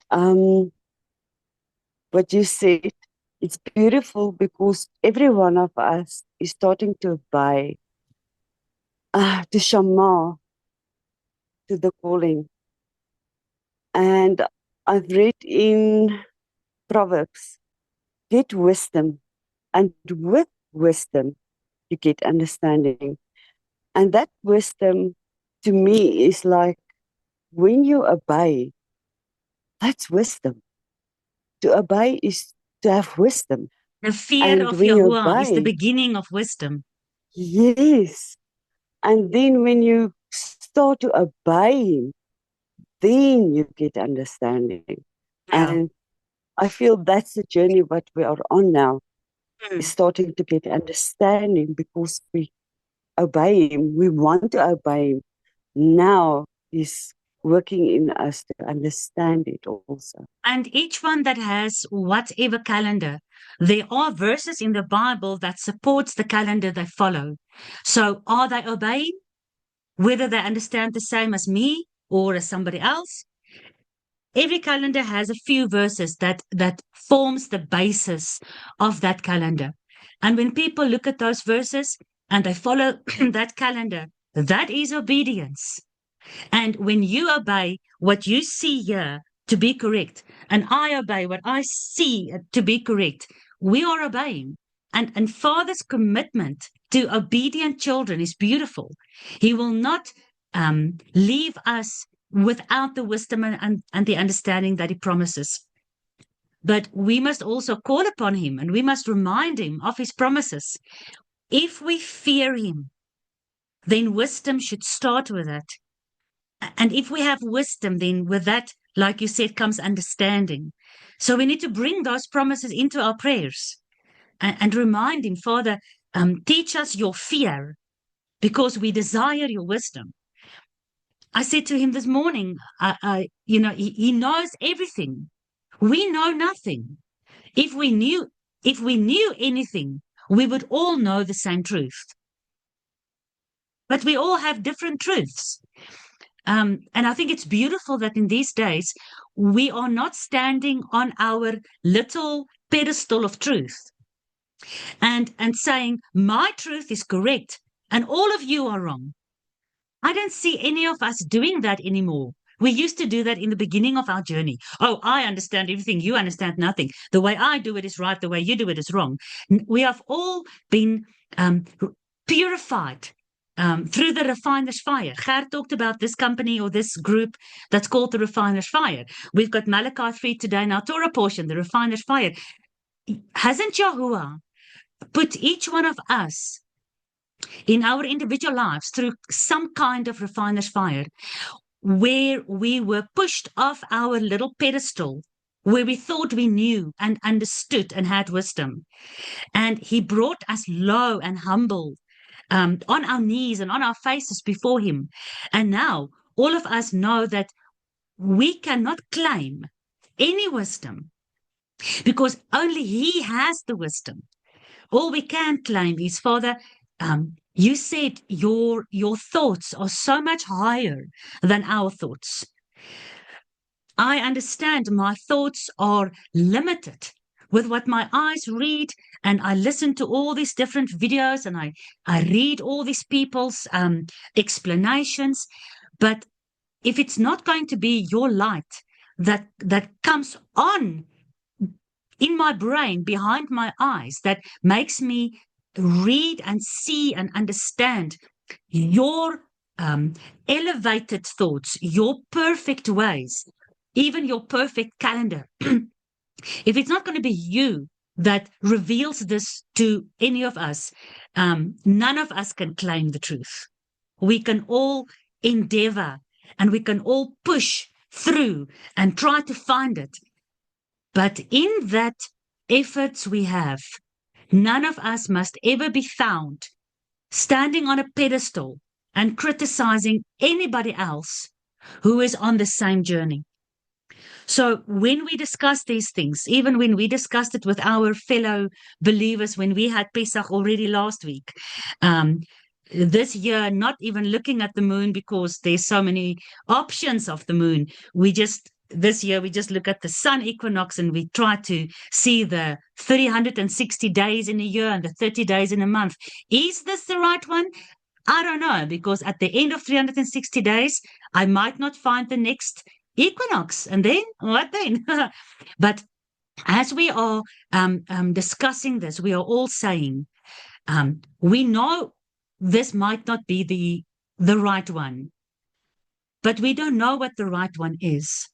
Um, what you said, it's beautiful because every one of us is starting to obey, to Shama, to the calling. And I've read in Proverbs, get wisdom, and with wisdom, you get understanding. And that wisdom to me is like when you obey, that's wisdom. To obey is to have wisdom. The fear And of when you Yahuwah is the obey, beginning of wisdom. yes. And then when you start to obey Him, then you get understanding. Yeah. And I feel that's the journey what we are on now, is Mm. starting to get understanding because we obey Him. We want to obey Him. Now He's working in us to understand it also. And each one that has whatever calendar, there are verses in the Bible that supports the calendar they follow. So are they obeying? Whether they understand the same as me or as somebody else, every calendar has a few verses that forms the basis of that calendar. And when people look at those verses and they follow that calendar, that is obedience. And when you obey what you see here to be correct, and I obey what I see to be correct, we are obeying. And Father's commitment to obedient children is beautiful. He will not leave us without the wisdom and the understanding that He promises. But we must also call upon Him and we must remind Him of His promises. If we fear Him, then wisdom should start with it. And if we have wisdom, then with that, like you said, comes understanding. So we need to bring those promises into our prayers and remind Him, Father, teach us your fear because we desire your wisdom. I said to him this morning, he knows everything. We know nothing. If we knew, if we knew anything, we would all know the same truth. But we all have different truths. And I think it's beautiful that in these days, we are not standing on our little pedestal of truth and saying, my truth is correct and all of you are wrong. I don't see any of us doing that anymore. We used to do that in the beginning of our journey. Oh, I understand everything. You understand nothing. The way I do it is right. The way you do it is wrong. We have all been um, purified through the refiner's fire. Gert talked about this company or this group that's called the refiner's fire. We've got Malachi 3 today in our Torah portion, the refiner's fire. Hasn't Yahuwah put each one of us in our individual lives through some kind of refiner's fire where we were pushed off our little pedestal, where we thought we knew and understood and had wisdom? And He brought us low and humble on our knees and on our faces before Him. And now all of us know that we cannot claim any wisdom because only He has the wisdom. All we can claim is, Father, you said your thoughts are so much higher than our thoughts. I understand my thoughts are limited with what my eyes read, and I listen to all these different videos and I read all these people's explanations. But if it's not going to be your light that comes on in my brain, behind my eyes, that makes me read and see and understand your elevated thoughts, your perfect ways, even your perfect calendar. If it's not going to be you that reveals this to any of us, none of us can claim the truth. We can all endeavor and we can all push through and try to find it. But in that efforts we have, none of us must ever be found standing on a pedestal and criticizing anybody else who is on the same journey. So when we discuss these things, even when we discussed it with our fellow believers, when we had Pesach already last week, um, this year, not even looking at the moon because there's so many options of the moon. We just this year we just look at the sun equinox and we try to see the 360 days in a year and the 30 days in a month. Is this the right one? I don't know, because at the end of 360 days, I might not find the next equinox. And then what then? But as we are discussing this, we are all saying, we know this might not be the right one, but we don't know what the right one is.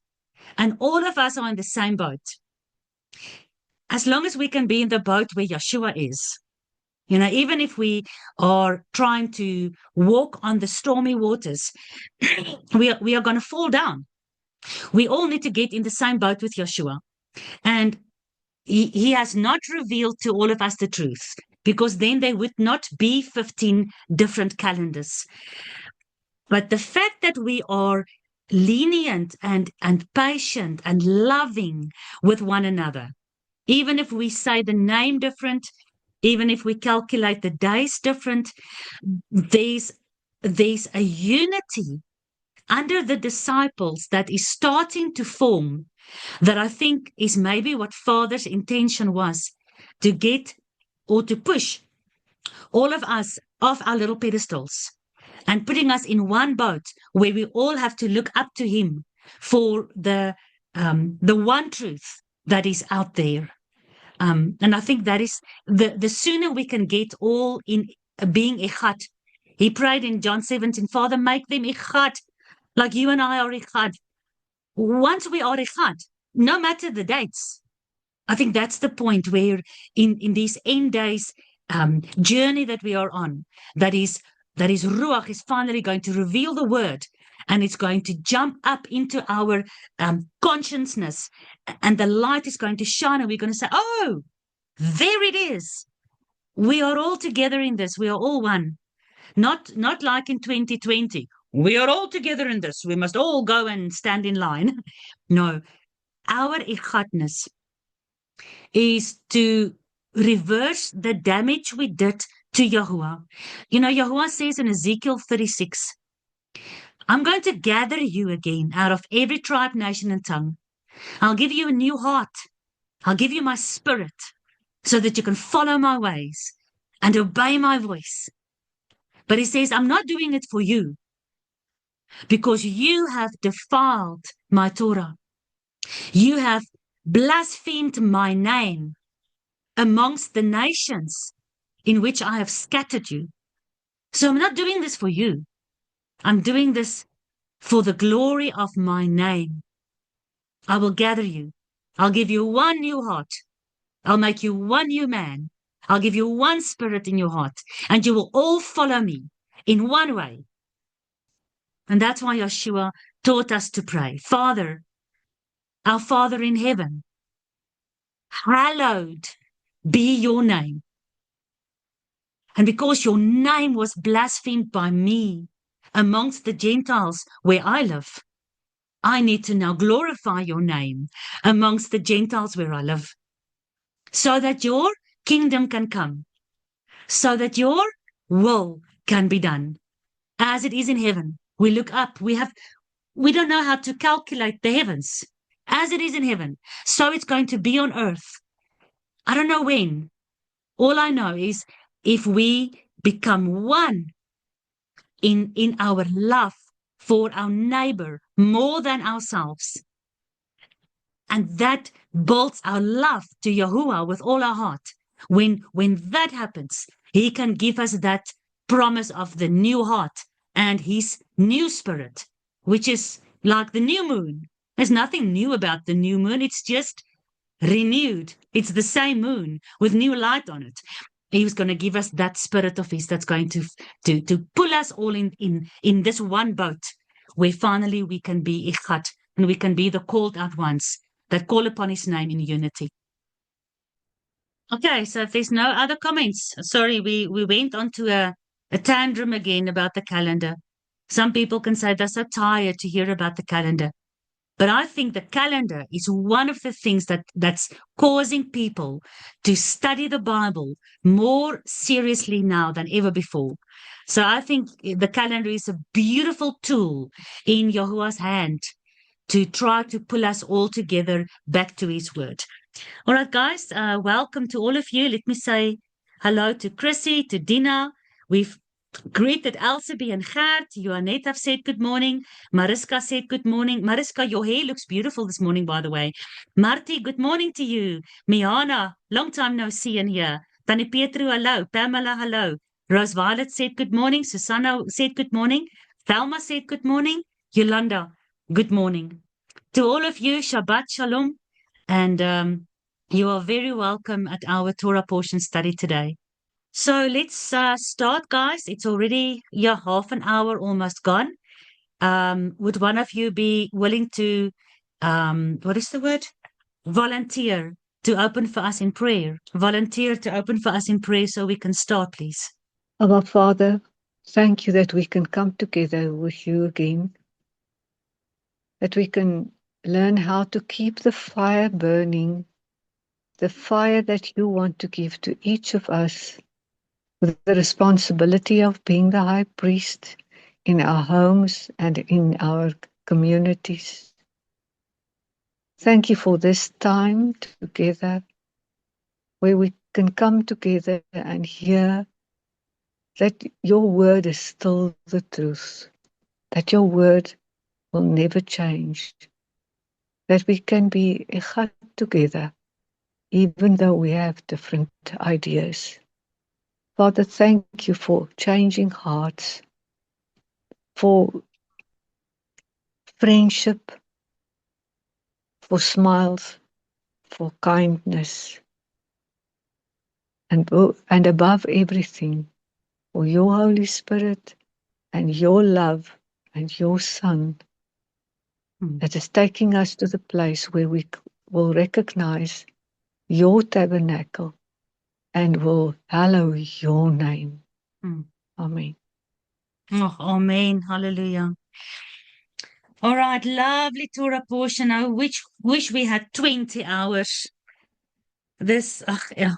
And all of us are in the same boat. As long as we can be in the boat where Yeshua is, even if we are trying to walk on the stormy waters, we are going to fall down. We all need to get in the same boat with Yeshua. And he has not revealed to all of us the truth, because then there would not be 15 different calendars. But the fact that we are lenient and patient and loving with one another, even if we say the name different, even if we calculate the days different, there's a unity under the disciples that is starting to form, that I think is maybe what Father's intention was, to get or to push all of us off our little pedestals and putting us in one boat where we all have to look up to him for the one truth that is out there. And I think that is the sooner we can get all in being echad. He prayed in John 17, Father, make them echad, like you and I are echad. Once we are echad, no matter the dates, I think that's the point where in these end days journey that we are on, that is Ruach is finally going to reveal the word, and it's going to jump up into our consciousness, and the light is going to shine, and we're going to say, oh, there it is. We are all together in this. We are all one. Not like in 2020. We are all together in this. We must all go and stand in line. No, our echadness is to reverse the damage we did to Yahuwah. Yahuwah says in Ezekiel 36, I'm going to gather you again out of every tribe, nation, and tongue. I'll give you a new heart. I'll give you my spirit so that you can follow my ways and obey my voice. But he says, I'm not doing it for you because you have defiled my Torah. You have blasphemed my name amongst the nations in which I have scattered you. So I'm not doing this for you. I'm doing this for the glory of my name. I will gather you. I'll give you one new heart. I'll make you one new man. I'll give you one spirit in your heart, and you will all follow me in one way. And that's why Yeshua taught us to pray, Father, our Father in heaven, hallowed be your name. And because your name was blasphemed by me amongst the Gentiles where I live, I need to now glorify your name amongst the Gentiles where I live, so that your kingdom can come, so that your will can be done as it is in heaven. We look up, we don't know how to calculate the heavens. As it is in heaven, so it's going to be on earth. I don't know when. All I know is if we become one in our love for our neighbor more than ourselves, and that builds our love to Yahuwah with all our heart. When that happens, he can give us that promise of the new heart and his new spirit, which is like the new moon. There's nothing new about the new moon. It's just renewed. It's the same moon with new light on it. He was going to give us that spirit of his that's going to pull us all in this one boat, where finally we can be echad, and we can be the called out ones that call upon his name in unity. Okay, so if there's no other comments, sorry, we went on to a tantrum again about the calendar. Some people can say they're so tired to hear about the calendar. But I think the calendar is one of the things that's causing people to study the Bible more seriously now than ever before. So I think the calendar is a beautiful tool in Yahuwah's hand to try to pull us all together back to his word. All right, guys, welcome to all of you. Let me say hello to Chrissy, to Dina. We've greeted Elsabe and Gert. Joannette have said good morning. Mariska said good morning. Mariska, your hair looks beautiful this morning, by the way. Marty, good morning to you. Miana, long time no see in here. Tannie Petru, hello. Pamela, hello. Rose Violet said good morning. Susanna said good morning. Thelma said good morning. Yolanda, good morning. To all of you, Shabbat Shalom. And you are very welcome at our Torah portion study today. So let's start, guys. It's already half an hour almost gone. Would one of you be willing to, what is the word? Volunteer to open for us in prayer. Volunteer to open for us in prayer so we can start, please. Our Father, thank you that we can come together with you again, that we can learn how to keep the fire burning, the fire that you want to give to each of us, with the responsibility of being the high priest in our homes and in our communities. Thank you for this time together where we can come together and hear that your word is still the truth, that your word will never change, that we can be echad together, even though we have different ideas. Father, thank you for changing hearts, for friendship, for smiles, for kindness, and above everything, for your Holy Spirit and your love and your Son that is taking us to the place where we will recognize your tabernacle and will hallow your name. Amen. Oh, amen. Hallelujah. All right, lovely Torah portion. I wish we had 20 hours. This,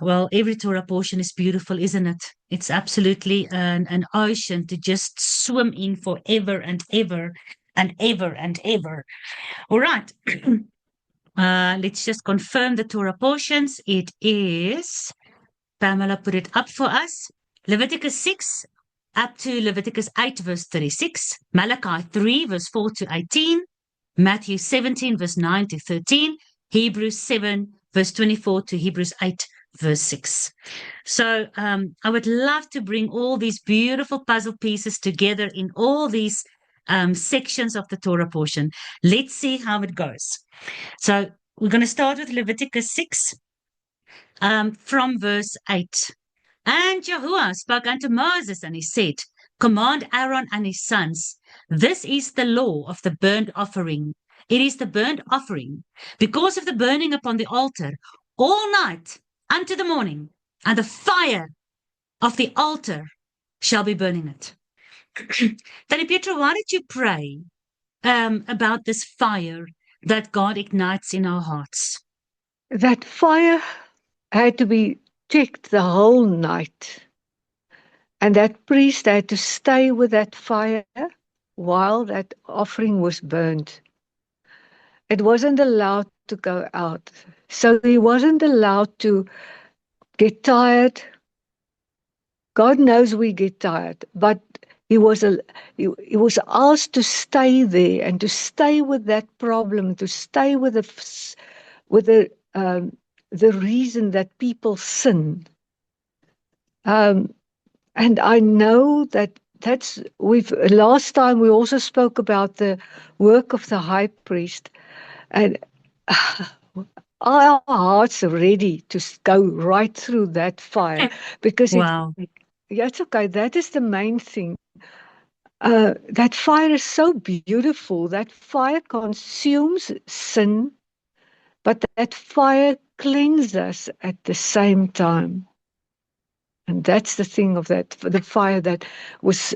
well, every Torah portion is beautiful, isn't it? It's absolutely an ocean to just swim in forever and ever and ever and ever. All right. Let's just confirm the Torah portions. It is, Pamela put it up for us, Leviticus 6 up to Leviticus 8, verse 36, Malachi 3, verse 4 to 18, Matthew 17, verse 9 to 13, Hebrews 7, verse 24 to Hebrews 8, verse 6. So I would love to bring all these beautiful puzzle pieces together in all these sections of the Torah portion. Let's see how it goes. So we're going to start with Leviticus 6 from verse 8. And Yahuwah spoke unto Moses, and he said, Command Aaron and his sons, this is the law of the burnt offering. It is the burnt offering, because of the burning upon the altar, all night unto the morning, and the fire of the altar shall be burning it. Tannie Petra, why did you pray about this fire that God ignites in our hearts? That fire had to be checked the whole night. And that priest had to stay with that fire while that offering was burned. It wasn't allowed to go out. So he wasn't allowed to get tired. God knows we get tired, but he was asked to stay there and to stay with that problem, to stay with the reason that people sin. And I know last time we also spoke about the work of the high priest, and our hearts are ready to go right through that fire because wow. It's okay. That is the main thing. That fire is so beautiful. That fire consumes sin, but that fire cleanses us at the same time. And that's the thing of the fire that was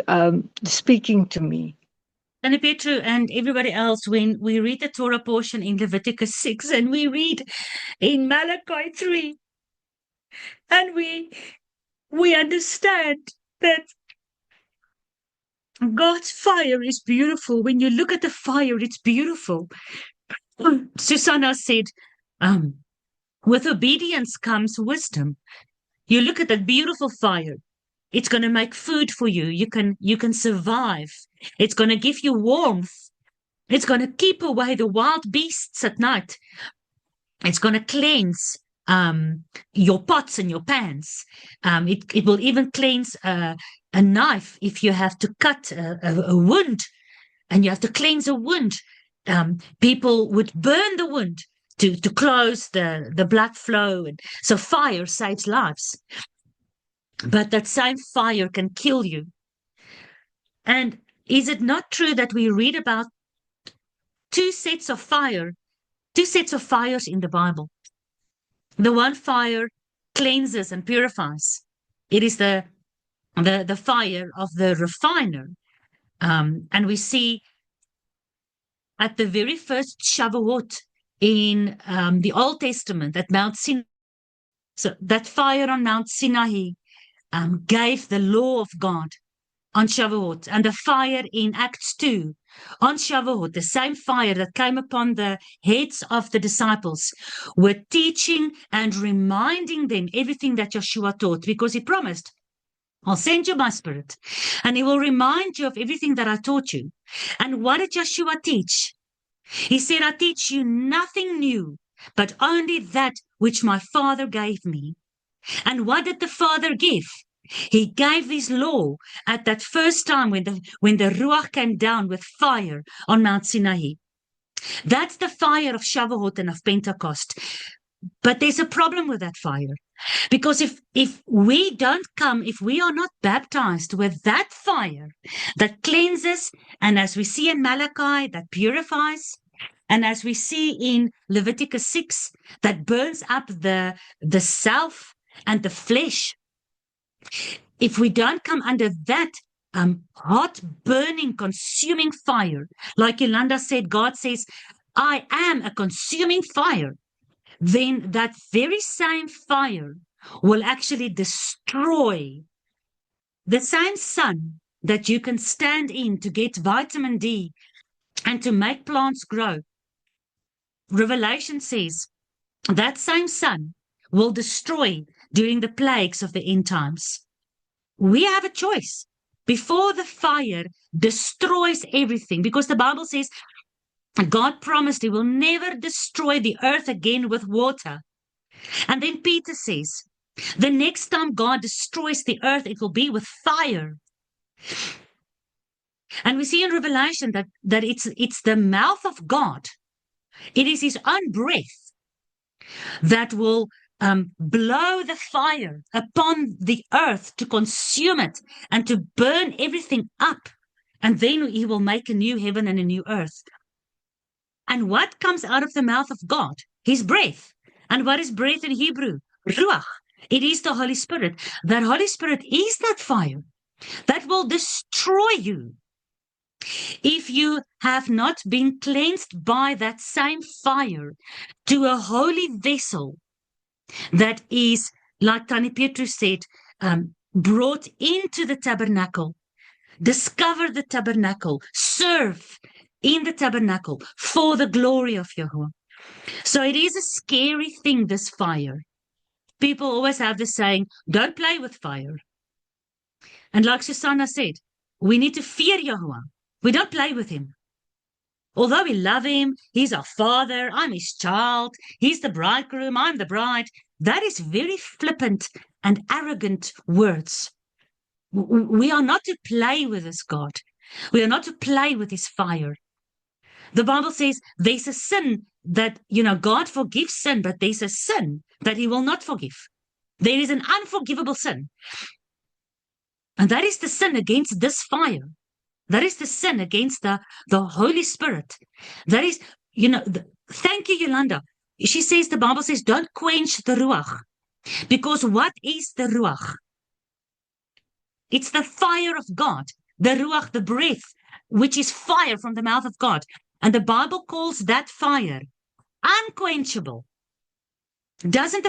speaking to me. Tannie Petru and everybody else, when we read the Torah portion in Leviticus 6 and we read in Malachi 3, and we understand that God's fire is beautiful. When you look at the fire, it's beautiful. Susanna said, with obedience comes wisdom. You look at that beautiful fire. It's going to make food for you. You can survive. It's going to give you warmth. It's going to keep away the wild beasts at night. It's going to cleanse your pots and your pans. It will even cleanse a knife if you have to cut a wound and you have to cleanse a wound. People would burn the wound to close the blood flow. And so fire saves lives. But that same fire can kill you. And is it not true that we read about two sets of fires in the Bible? The one fire cleanses and purifies. It is the fire of the refiner. And we see at the very first Shavuot in the Old Testament at Mount Sinai. So that fire on Mount Sinai gave the law of God on Shavuot, and the fire in Acts 2 on Shavuot, the same fire that came upon the heads of the disciples, were teaching and reminding them everything that Yeshua taught, because he promised, I'll send you my spirit, and he will remind you of everything that I taught you. And what did Yeshua teach? He said, I teach you nothing new, but only that which my Father gave me. And what did the Father give? He gave this law at that first time when the Ruach came down with fire on Mount Sinai. That's the fire of Shavuot and of Pentecost. But there's a problem with that fire. Because if we don't come, if we are not baptized with that fire that cleanses, and as we see in Malachi, that purifies, and as we see in Leviticus 6, that burns up the self and the flesh, if we don't come under that hot, burning, consuming fire, like Yolanda said, God says, I am a consuming fire, then that very same fire will actually destroy the same sun that you can stand in to get vitamin D and to make plants grow. Revelation says that same sun will destroy during the plagues of the end times. We have a choice before the fire destroys everything, because the Bible says God promised he will never destroy the earth again with water. And then Peter says, the next time God destroys the earth, it will be with fire. And we see in Revelation that it's the mouth of God. It is his own breath that will blow the fire upon the earth to consume it and to burn everything up. And then he will make a new heaven and a new earth. And what comes out of the mouth of God? His breath. And what is breath in Hebrew? Ruach. It is the Holy Spirit. That Holy Spirit is that fire that will destroy you if you have not been cleansed by that same fire to a holy vessel that is, like Tani Petrus said, brought into the tabernacle. Discover the tabernacle. Serve in the tabernacle for the glory of Yahuwah. So it is a scary thing, this fire. People always have the saying, don't play with fire. And like Susanna said, we need to fear Yahuwah. We don't play with him. Although we love him, he's our father, I'm his child, he's the bridegroom, I'm the bride. That is very flippant and arrogant words. We are not to play with this God. We are not to play with his fire. The Bible says there's a sin that, God forgives sin, but there's a sin that he will not forgive. There is an unforgivable sin. And that is the sin against this fire. That is the sin against the Holy Spirit. That is, thank you, Yolanda. She says, the Bible says, don't quench the Ruach. Because what is the Ruach? It's the fire of God. The Ruach, the breath, which is fire from the mouth of God. And the Bible calls that fire unquenchable. Doesn't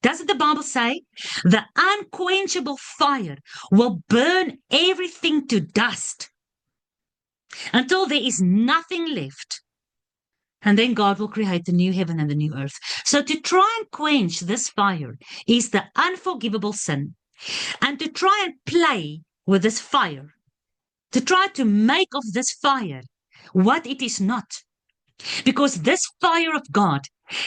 Doesn't the Bible say the unquenchable fire will burn everything to dust until there is nothing left? And then God will create the new heaven and the new earth. So to try and quench this fire is the unforgivable sin. And to try and play with this fire, to try to make of this fire what it is not. Because this fire of God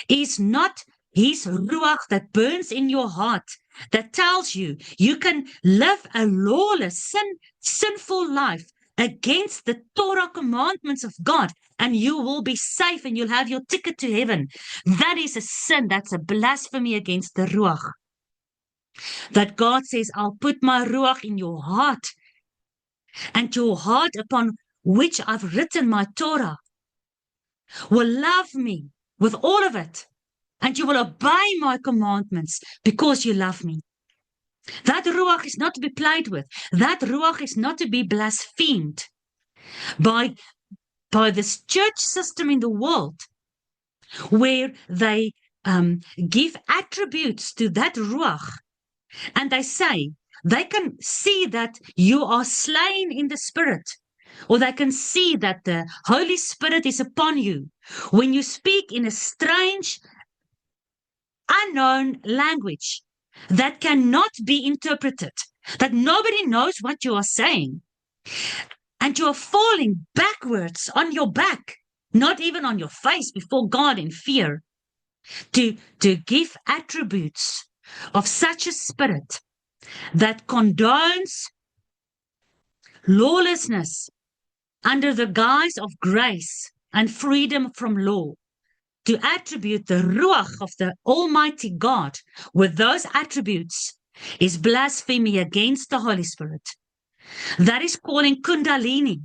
is not His ruach that burns in your heart, that tells you you can live a lawless, sinful life against the Torah commandments of God, and you will be safe and you'll have your ticket to heaven. That is a sin. That's a blasphemy against the ruach. That God says, I'll put my ruach in your heart, and your heart upon which I've written my Torah will love me with all of it, and you will obey my commandments because you love me. That ruach is not to be played with. That ruach is not to be blasphemed by this church system in the world, where they give attributes to that ruach, and they say they can see that you are slain in the Spirit, or they can see that the Holy Spirit is upon you when you speak in a strange, unknown language that cannot be interpreted, that nobody knows what you are saying, and you are falling backwards on your back, not even on your face, before God in fear, to give attributes of such a spirit that condones lawlessness under the guise of grace and freedom from law. To attribute the ruach of the Almighty God with those attributes is blasphemy against the Holy Spirit. That is calling Kundalini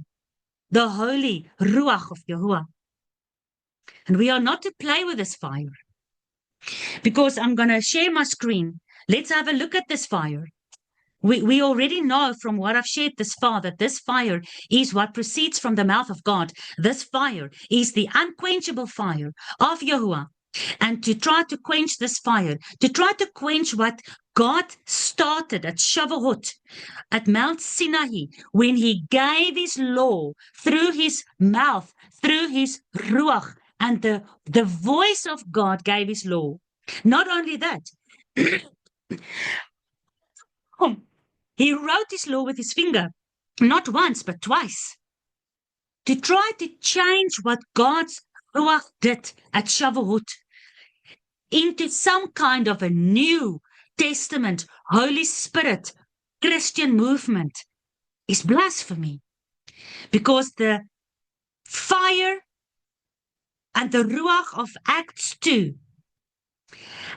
the holy ruach of Yahuwah. And we are not to play with this fire, because I'm going to share my screen. Let's have a look at this fire. We already know from what I've shared this far that this fire is what proceeds from the mouth of God. This fire is the unquenchable fire of Yahuwah. And to try to quench this fire, to try to quench what God started at Shavuot, at Mount Sinai, when He gave His law through His mouth, through His ruach, and the voice of God gave His law. Not only that, He wrote His law with His finger, not once, but twice, to try to change what God's ruach did at Shavuot into some kind of a New Testament, Holy Spirit, Christian movement is blasphemy. Because the fire and the ruach of Acts 2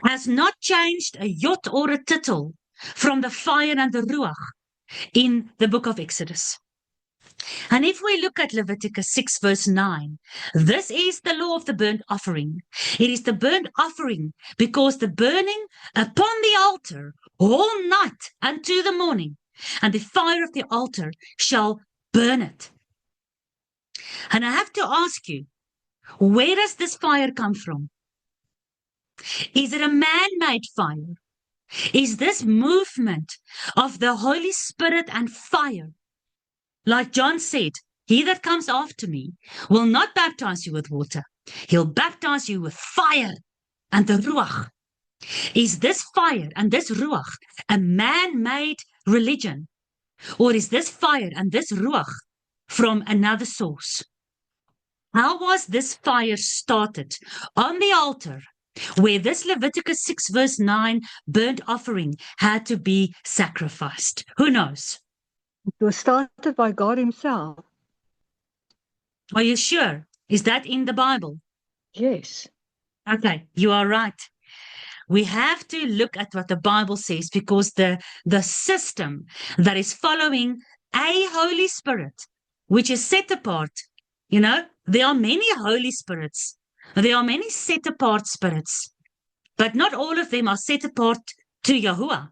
has not changed a jot or a tittle from the fire and the ruach in the book of Exodus. And if we look at Leviticus 6 verse 9, this is the law of the burnt offering. It is the burnt offering because the burning upon the altar all night unto the morning, and the fire of the altar shall burn it. And I have to ask you, where does this fire come from? Is it a man-made fire? Is this movement of the Holy Spirit and fire? Like John said, he that comes after me will not baptize you with water. He'll baptize you with fire and the ruach. Is this fire and this ruach a man-made religion? Or is this fire and this ruach from another source? How was this fire started on the altar where this Leviticus 6 verse 9 burnt offering had to be sacrificed? Who knows? It was started by God Himself. Are you sure? Is that in the Bible? Yes. Okay, you are right. We have to look at what the Bible says, because the system that is following a Holy Spirit, which is set apart, there are many Holy Spirits. There are many set apart spirits, but not all of them are set apart to Yahuwah.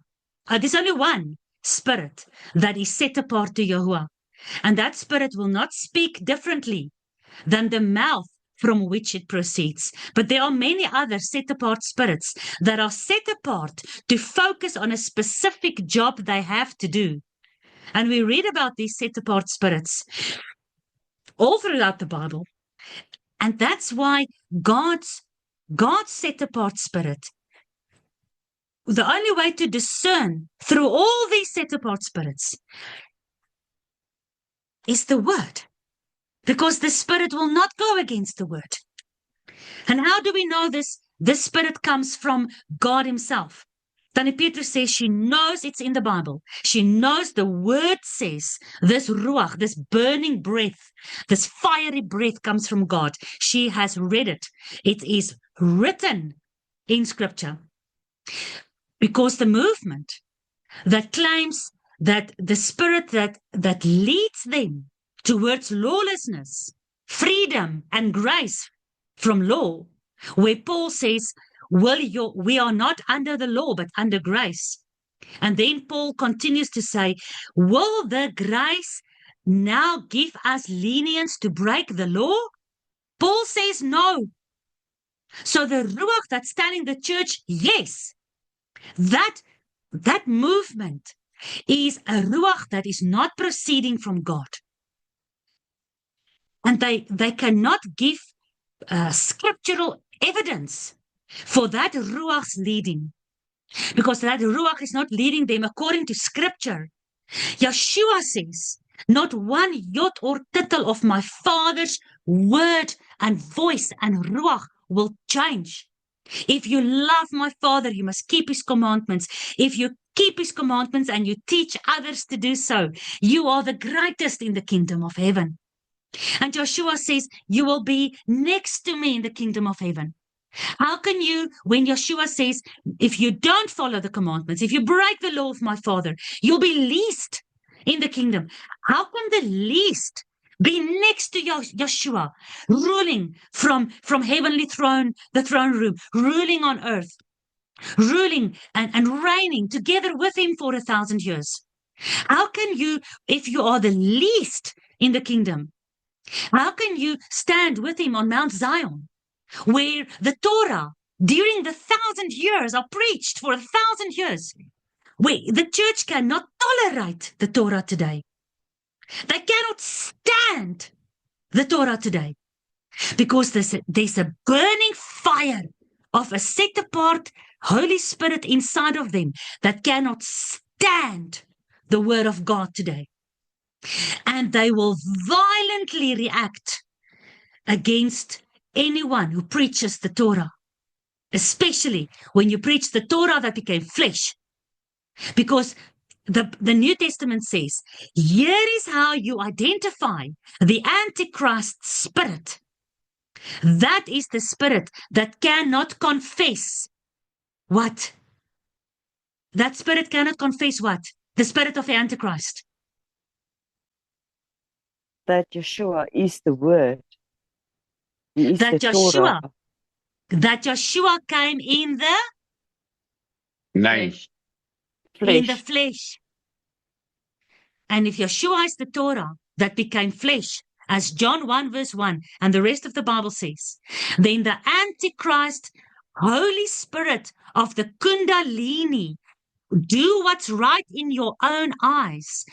There's only one spirit that is set apart to Yahuwah. And that spirit will not speak differently than the mouth from which it proceeds. But there are many other set-apart spirits that are set apart to focus on a specific job they have to do. And we read about these set-apart spirits all throughout the Bible. And that's why God's set-apart spirit, the only way to discern through all these set-apart spirits is the word. Because the Spirit will not go against the word. And how do we know this? This Spirit comes from God himself. Tannie Petrus says she knows it's in the Bible. She knows the word says this ruach, this burning breath, this fiery breath comes from God. She has read it. It is written in Scripture. Because the movement that claims that the Spirit that leads them towards lawlessness, freedom, and grace from law, where Paul says, we are not under the law, but under grace. And then Paul continues to say, will the grace now give us lenience to break the law? Paul says no. So the ruach that's telling the church, yes, that movement is a ruach that is not proceeding from God. And they cannot give scriptural evidence for that ruach's leading, because that ruach is not leading them according to scripture. Yeshua says, not one jot or tittle of my Father's word and voice and ruach will change. If you love my Father, you must keep his commandments. If you keep his commandments and you teach others to do so, you are the greatest in the kingdom of heaven. And Joshua says, you will be next to me in the kingdom of heaven. How can you, when Yeshua says, if you don't follow the commandments, if you break the law of my Father, you'll be least in the kingdom. How can the least be next to Yeshua, ruling from heavenly throne, the throne room, ruling on earth, ruling and reigning together with him for 1,000 years? How can you, if you are the least in the kingdom, how can you stand with him on Mount Zion, where the Torah during the 1,000 years are preached for 1,000 years, where the church cannot tolerate the Torah today? They cannot stand the Torah today because there's a burning fire of a set-apart Holy Spirit inside of them that cannot stand the word of God today. And they will violently react against anyone who preaches the Torah, especially when you preach the Torah that became flesh. Because the New Testament says, here is how you identify the Antichrist spirit. That is the spirit that cannot confess what? That spirit cannot confess what? The spirit of the Antichrist. That Yeshua is the word. He is That the Torah. That Yeshua came in the Flesh. in the flesh. And if Yeshua is the Torah that became flesh, as John 1 verse 1 and the rest of the Bible says, then the Antichrist, Holy Spirit of the Kundalini, do what's right in your own eyes,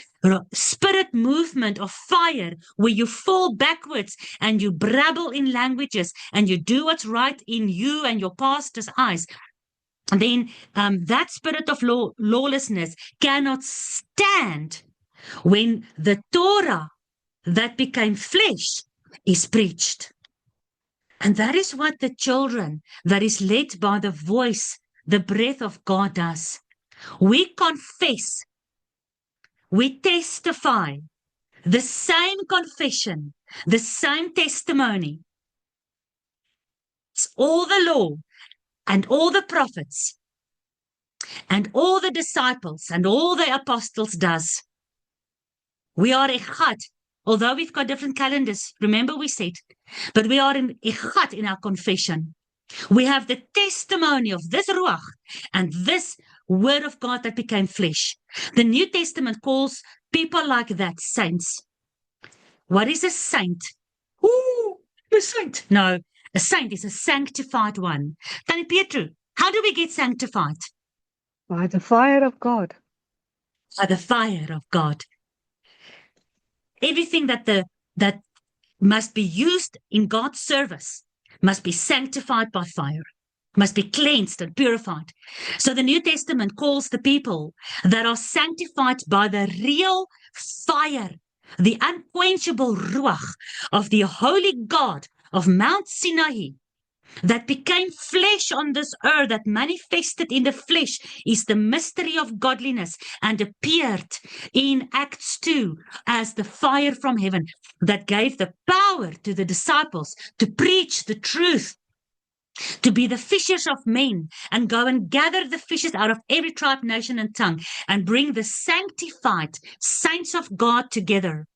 spirit movement of fire where you fall backwards and you brabble in languages and you do what's right in you and your pastor's eyes, and then that spirit of lawlessness cannot stand when the Torah that became flesh is preached. And that is what the children that is led by the voice, the breath of God does. We confess, we testify the same confession, the same testimony. It's all the law and all the prophets and all the disciples and all the apostles does. We are echad, although we've got different calendars, remember we said, but we are in echad in our confession. We have the testimony of this ruach and this word of God that became flesh. The New Testament calls people like that saints. What is a saint? Ooh, A saint. No, a saint is a sanctified one. Tannie Pietru, how do we get sanctified? By the fire of God. By the fire of God. Everything that must be used in God's service must be sanctified by fire, must be cleansed and purified. So the New Testament calls the people that are sanctified by the real fire, the unquenchable ruach of the holy God of Mount Sinai, that became flesh on this earth, that manifested in the flesh, is the mystery of godliness and appeared in Acts 2 as the fire from heaven that gave the power to the disciples to preach the truth, to be the fishers of men and go and gather the fishes out of every tribe, nation, and tongue and bring the sanctified saints of God together.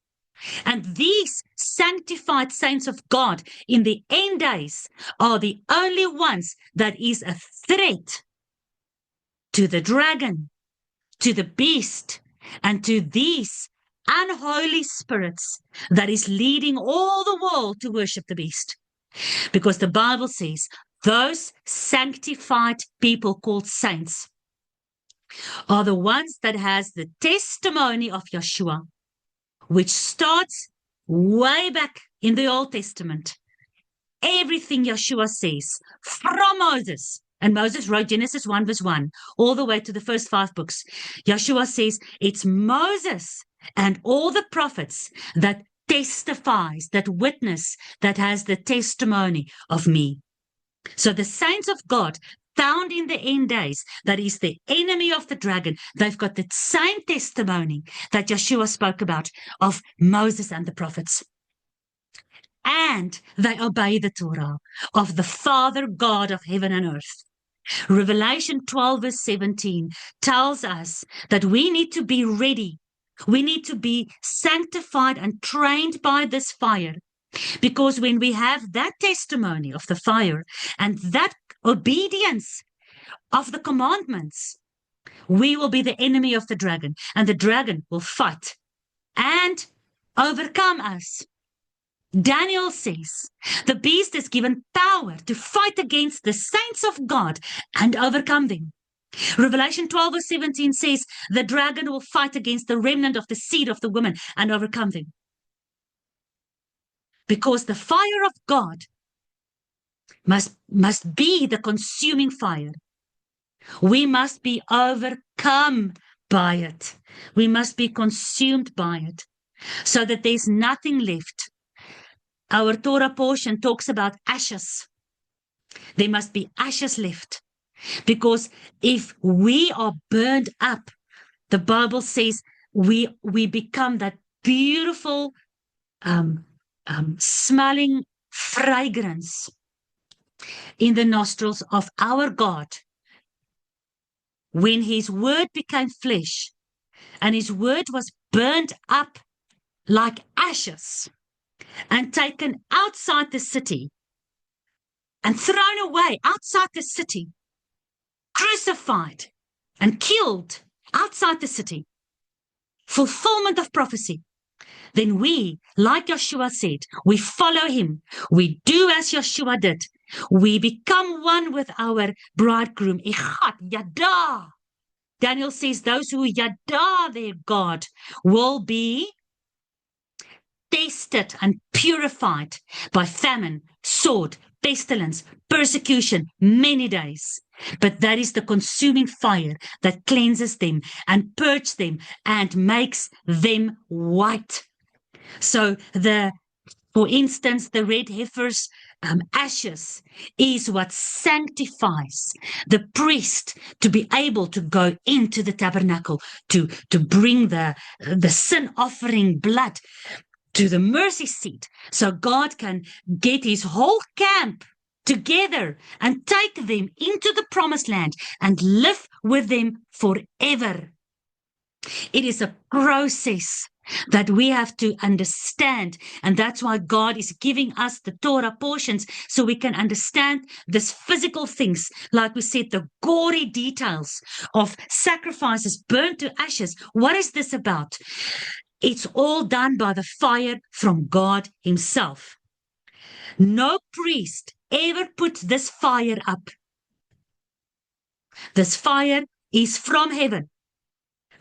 And these sanctified saints of God in the end days are the only ones that is a threat to the dragon, to the beast, and to these unholy spirits that is leading all the world to worship the beast. Because the Bible says those sanctified people called saints are the ones that has the testimony of Yeshua, which starts way back in the Old Testament. Everything Yeshua says from Moses, and Moses wrote Genesis 1 verse 1 all the way to the first 5 books. Yeshua says it's Moses and all the prophets that testifies, that witness, that has the testimony of me. So the saints of God found in the end days, that is the enemy of the dragon, they've got the same testimony that Yeshua spoke about of Moses and the prophets. And they obey the Torah of the Father God of heaven and earth. Revelation 12 verse 17 tells us that we need to be ready. We need to be sanctified and trained by this fire. Because when we have that testimony of the fire and that obedience of the commandments, we will be the enemy of the dragon, and the dragon will fight and overcome us. Daniel says the beast is given power to fight against the saints of God and overcome them. Revelation 12 verse 17 says the dragon will fight against the remnant of the seed of the woman and overcome them. Because the fire of God must be the consuming fire. We must be overcome by it. We must be consumed by it so that there's nothing left. Our Torah portion talks about ashes. There must be ashes left. Because if we are burned up, the Bible says we become that beautiful smelling fragrance in the nostrils of our God. When his word became flesh and his word was burned up like ashes and taken outside the city and thrown away outside the city, crucified and killed outside the city, fulfillment of prophecy, then we, like Yeshua said, we follow him. We do as Yeshua did. We become one with our bridegroom. Echad, Yada. Daniel says those who Yada their God will be tested and purified by famine, sword, pestilence, persecution, many days. But that is the consuming fire that cleanses them and purges them and makes them white. So for instance, the red heifer's ashes is what sanctifies the priest to be able to go into the tabernacle to bring the sin offering blood to the mercy seat, so God can get his whole camp together and take them into the promised land and live with them forever. It is a process that we have to understand, and that's why God is giving us the Torah portions so we can understand these physical things, like we said, the gory details of sacrifices burnt to ashes. What is this about? It's all done by the fire from God himself. No priest ever put this fire up. This fire is from heaven.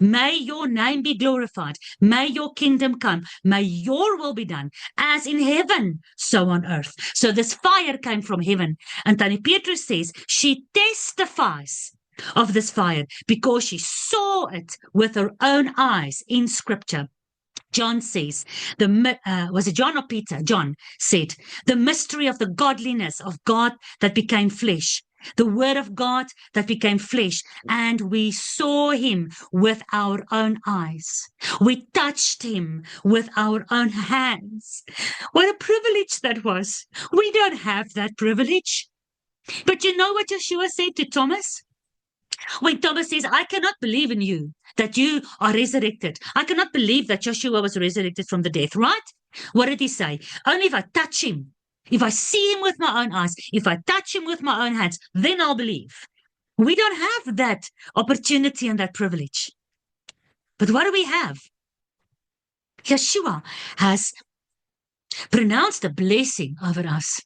May your name be glorified. May your kingdom come. May your will be done, as in heaven, so on earth. So this fire came from heaven. And Tannie Petrus says she testifies of this fire because she saw it with her own eyes in scripture. John says, was it John or Peter? John said, the mystery of the godliness of God that became flesh, the word of God that became flesh, and we saw him with our own eyes. We touched him with our own hands. What a privilege that was. We don't have that privilege. But you know what Yeshua said to Thomas? When Thomas says, I cannot believe in you, that you are resurrected. I cannot believe that Joshua was resurrected from the death, right? What did he say? Only if I touch him, if I see him with my own eyes, if I touch him with my own hands, then I'll believe. We don't have that opportunity and that privilege. But what do we have? Yeshua has pronounced a blessing over us.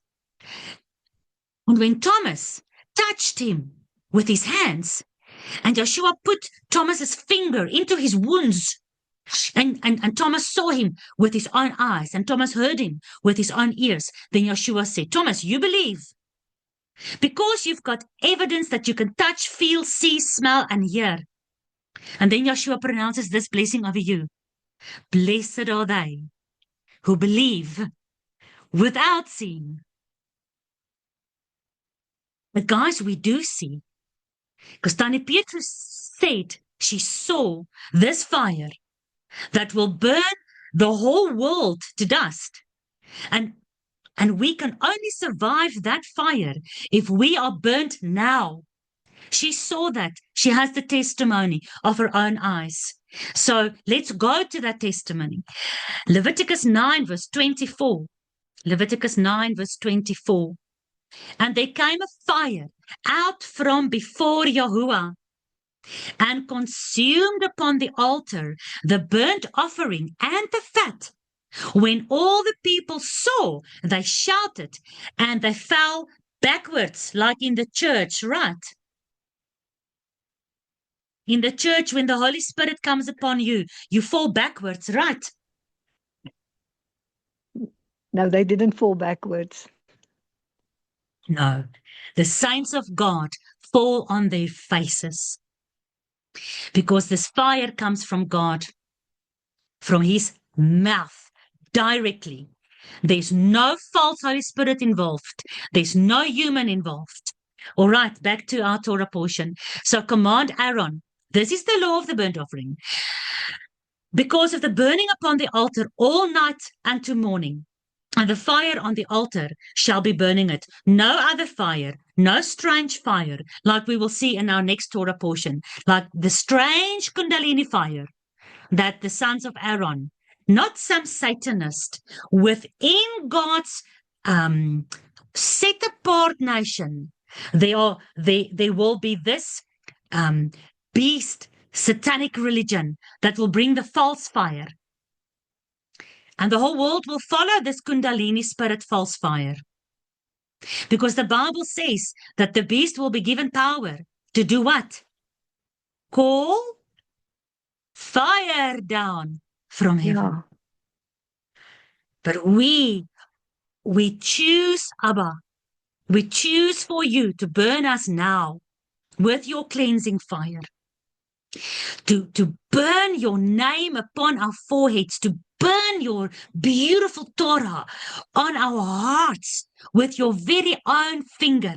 And when Thomas touched him with his hands, and Yeshua put Thomas's finger into his wounds, and Thomas saw him with his own eyes, and Thomas heard him with his own ears, then Yeshua said, Thomas, you believe. Because you've got evidence that you can touch, feel, see, smell, and hear. And then Yeshua pronounces this blessing over you. Blessed are they who believe without seeing. But guys, we do see. Because Tannie Petrus said she saw this fire that will burn the whole world to dust. And we can only survive that fire if we are burnt now. She saw that. She has the testimony of her own eyes. So let's go to that testimony. Leviticus 9 verse 24. Leviticus 9 verse 24. And there came a fire out from before Yahuwah and consumed upon the altar the burnt offering and the fat. When all the people saw, they shouted and they fell backwards, like in the church, right? In the church, when the Holy Spirit comes upon you, you fall backwards, right? No, they didn't fall backwards. No, the saints of God fall on their faces because this fire comes from God, from his mouth directly. There's no false Holy Spirit involved. There's no human involved. All right, back to our Torah portion. So command Aaron, this is the law of the burnt offering, because of the burning upon the altar all night unto morning. And the fire on the altar shall be burning it. No other fire, no strange fire, like we will see in our next Torah portion, like the strange Kundalini fire that the sons of Aaron, not some Satanist, within God's set-apart nation, there will be this beast, satanic religion that will bring the false fire. And the whole world will follow this Kundalini spirit false fire. Because the Bible says that the beast will be given power to do what? Call fire down from heaven. Yeah. But we choose, Abba. We choose for you to burn us now with your cleansing fire. To burn your name upon our foreheads, to burn your beautiful Torah on our hearts with your very own finger,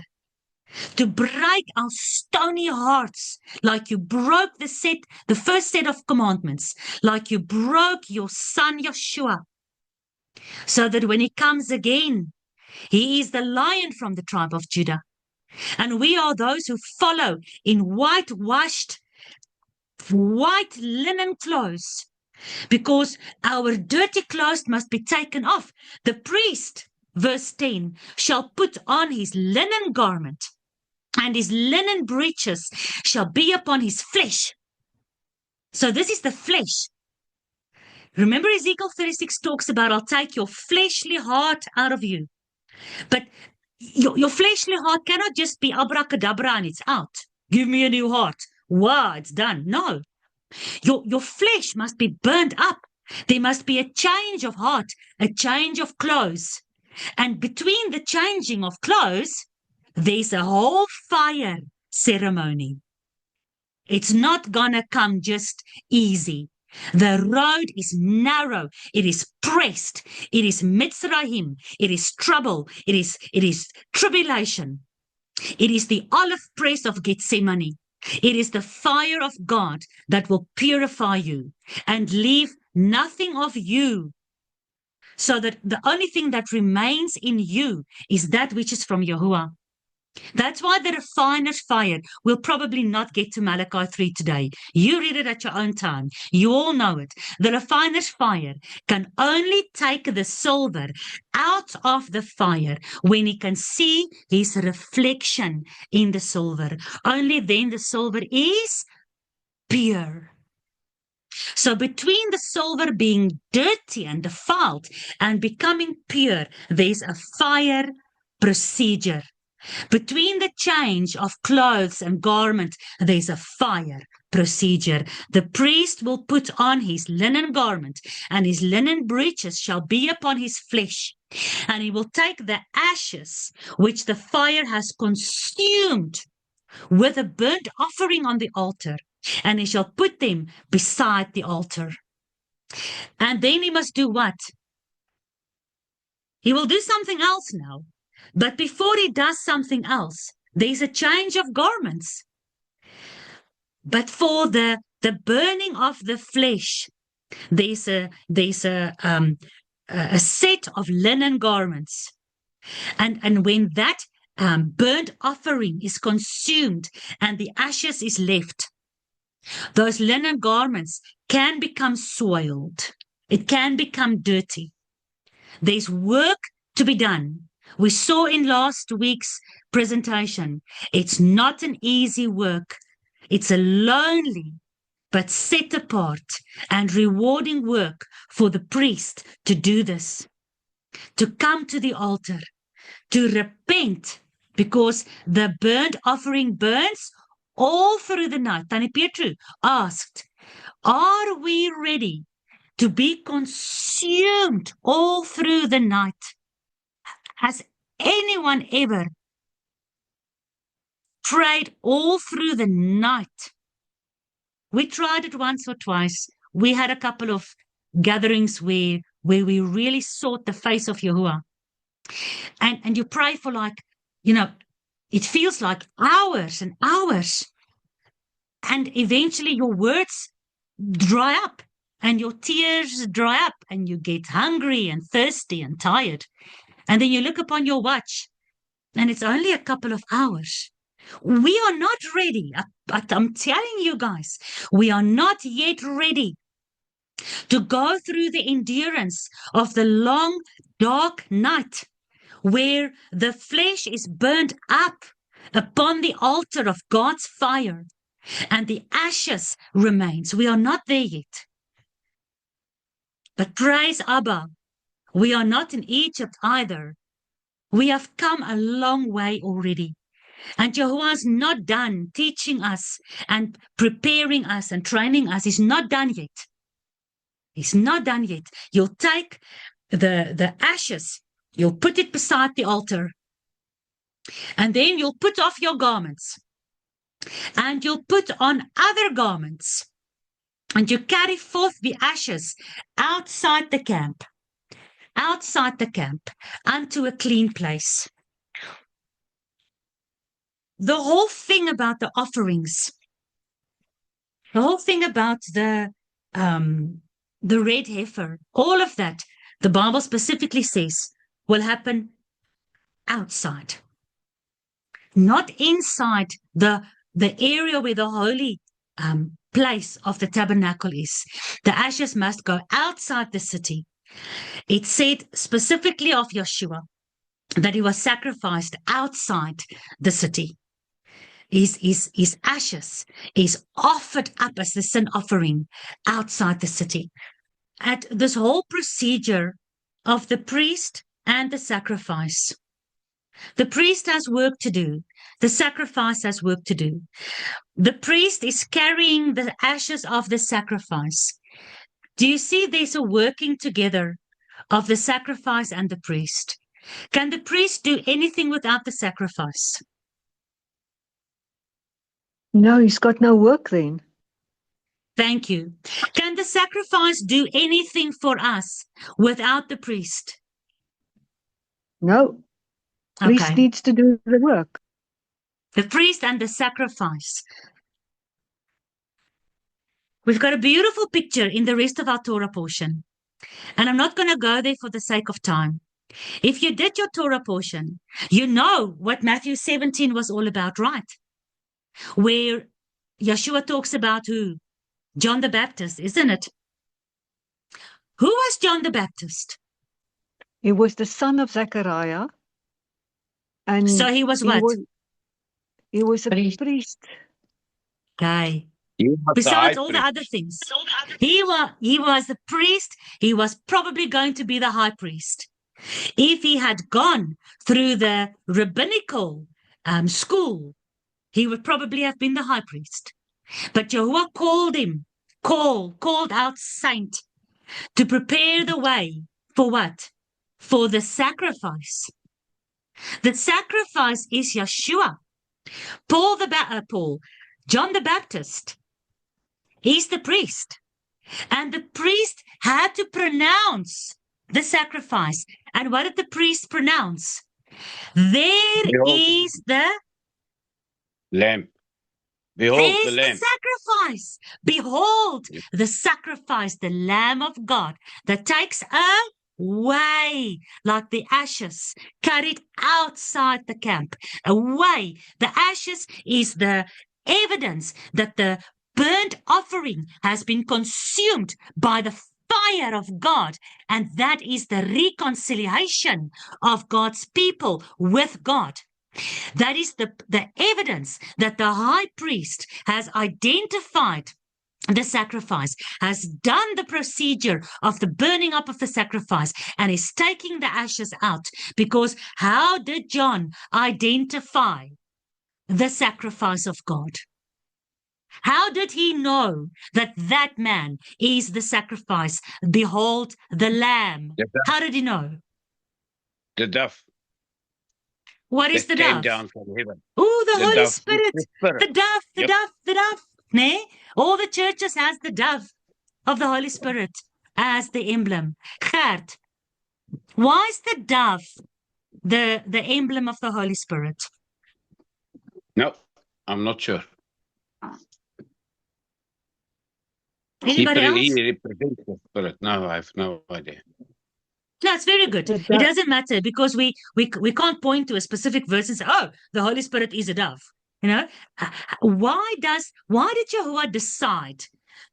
to break our stony hearts like you broke the first set of commandments, like you broke your son Yeshua, so that when he comes again, he is the Lion from the tribe of Judah. And we are those who follow in whitewashed, white linen clothes, because our dirty clothes must be taken off. The priest, verse 10, shall put on his linen garment, and his linen breeches shall be upon his flesh. So this is the flesh. Remember Ezekiel 36 talks about, I'll take your fleshly heart out of you. But your fleshly heart cannot just be abracadabra and it's out. Give me a new heart. Wow, it's done. No. Your flesh must be burned up. There must be a change of heart, a change of clothes. And between the changing of clothes, there's a whole fire ceremony. It's not gonna come just easy. The road is narrow. It is pressed. It is Mitzrayim. It is trouble. It is tribulation. It is the olive press of Gethsemane. It is the fire of God that will purify you and leave nothing of you, so that the only thing that remains in you is that which is from Yahuwah. That's why the refiner's fire will probably not get to Malachi 3 today. You read it at your own time. You all know it. The refiner's fire can only take the silver out of the fire when he can see his reflection in the silver. Only then the silver is pure. So between the silver being dirty and defiled and becoming pure, there's a fire procedure. Between the change of clothes and garment, there's a fire procedure. The priest will put on his linen garment, and his linen breeches shall be upon his flesh. And he will take the ashes which the fire has consumed with a burnt offering on the altar, and he shall put them beside the altar. And then he must do what? He will do something else now. But before he does something else, there's a change of garments. But for the burning of the flesh, there's a set of linen garments. And when that burnt offering is consumed and the ashes is left, those linen garments can become soiled. It can become dirty. There's work to be done. We saw in last week's presentation, it's not an easy work. It's a lonely but set apart and rewarding work for the priest to do this, to come to the altar, to repent, because the burnt offering burns all through the night. Tannie Pietru asked, are we ready to be consumed all through the night? Has anyone ever prayed all through the night? We tried it once or twice. We had a couple of gatherings where we really sought the face of Yahuwah. And you pray for it feels like hours and hours. And eventually your words dry up and your tears dry up and you get hungry and thirsty and tired. And then you look upon your watch, and it's only a couple of hours. We are not ready. But I'm telling you guys, we are not yet ready to go through the endurance of the long, dark night where the flesh is burned up upon the altar of God's fire and the ashes remains. We are not there yet. But praise Abba, we are not in Egypt either. We have come a long way already. And Yahuwah's not done teaching us and preparing us and training us. He's not done yet. He's not done yet. You'll take the ashes, you'll put it beside the altar, and then you'll put off your garments, and you'll put on other garments, and you carry forth the ashes outside the camp, unto a clean place. The whole thing about the offerings, the whole thing about the red heifer, all of that, the Bible specifically says will happen outside, not inside the area where the holy place of the tabernacle is. The ashes must go outside the city. It said specifically of Yeshua that he was sacrificed outside the city. His ashes is offered up as the sin offering outside the city. At this whole procedure of the priest and the sacrifice, The priest has work to do. The sacrifice has work to do. The priest is carrying the ashes of the sacrifice. Do you see there's a working together of the sacrifice and the priest? Can the priest do anything without the sacrifice? No, he's got no work then. Thank you. Can the sacrifice do anything for us without the priest? No. Priest Okay. needs to do the work. The priest and the sacrifice. We've got a beautiful picture in the rest of our Torah portion. And I'm not going to go there for the sake of time. If you did your Torah portion, you know what Matthew 17 was all about, right? Where Yeshua talks about who? John the Baptist, isn't it? Who was John the Baptist? He was the son of Zechariah. And So he was what? He was a Priest. priest. Okay. He was the Besides high all the priest. other things. He was the priest. He was probably going to be the high priest. If he had gone through the rabbinical school, he would probably have been the high priest. But Yahuwah called him, called out saint to prepare the way for what? For the sacrifice. The sacrifice is Yeshua. John the Baptist, he's the priest. And the priest had to pronounce the sacrifice. And what did the priest pronounce? There Behold. is the Lamb. Behold There's the Lamb. sacrifice. Behold Yes. the sacrifice, the Lamb of God that takes away like the ashes carried outside the camp. Away. The ashes is the evidence that the burnt offering has been consumed by the fire of God. And that is the reconciliation of God's people with God. That is the evidence that the high priest has identified the sacrifice, has done the procedure of the burning up of the sacrifice, and is taking the ashes out. Because how did John identify the sacrifice of God? How did he know that that man is the sacrifice? Behold the Lamb. The dove. How did he know? The dove What is that the came dove? down from heaven. Oh, the Holy dove, Spirit. The Spirit. The dove, the Yep. dove, the dove. Nee? All the churches has the dove of the Holy Spirit as the emblem. Gert, why is the dove the emblem of the Holy Spirit? No, I'm not sure. Anybody else? He represents the Spirit. No, I have no idea. No, it's very good. The It dove. doesn't matter because we can't point to a specific verse and say, oh, the Holy Spirit is a dove. You know, why did Yahuwah decide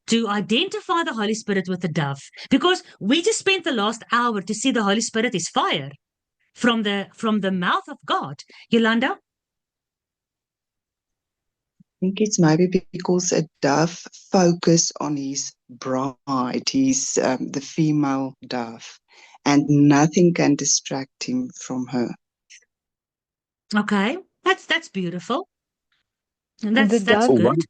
to identify the Holy Spirit with the dove? Because we just spent the last hour to see the Holy Spirit is fire from the mouth of God. Yolanda? I think it's maybe because a dove focus on his bride, his the female dove, and nothing can distract him from her. Okay, that's beautiful. And And that's dove- good.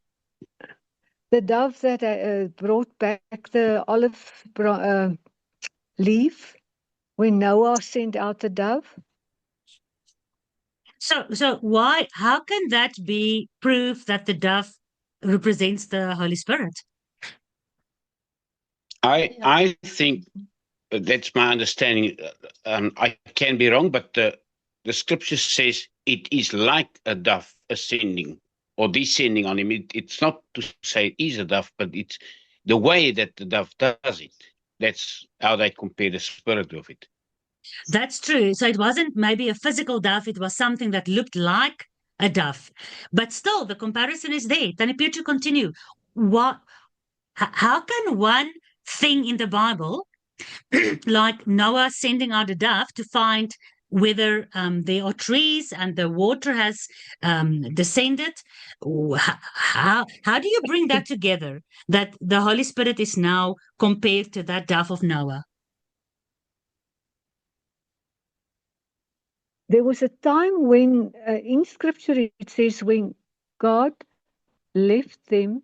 The dove that brought back the olive leaf when Noah sent out the dove. So why? How can that be proof that the dove represents the Holy Spirit? I think that's my understanding. I can be wrong, but the scripture says it is like a dove ascending or descending on him. It's not to say it is a dove, but it's the way that the dove does it. That's how they compare the spirit of it. That's true. So it wasn't maybe a physical dove, it was something that looked like a dove. But still, the comparison is there. Tannie Pietro, continue. How can one thing in the Bible, like Noah sending out a dove to find whether there are trees and the water has descended, how do you bring that together, that the Holy Spirit is now compared to that dove of Noah? There was a time when, in Scripture, it says when God left them,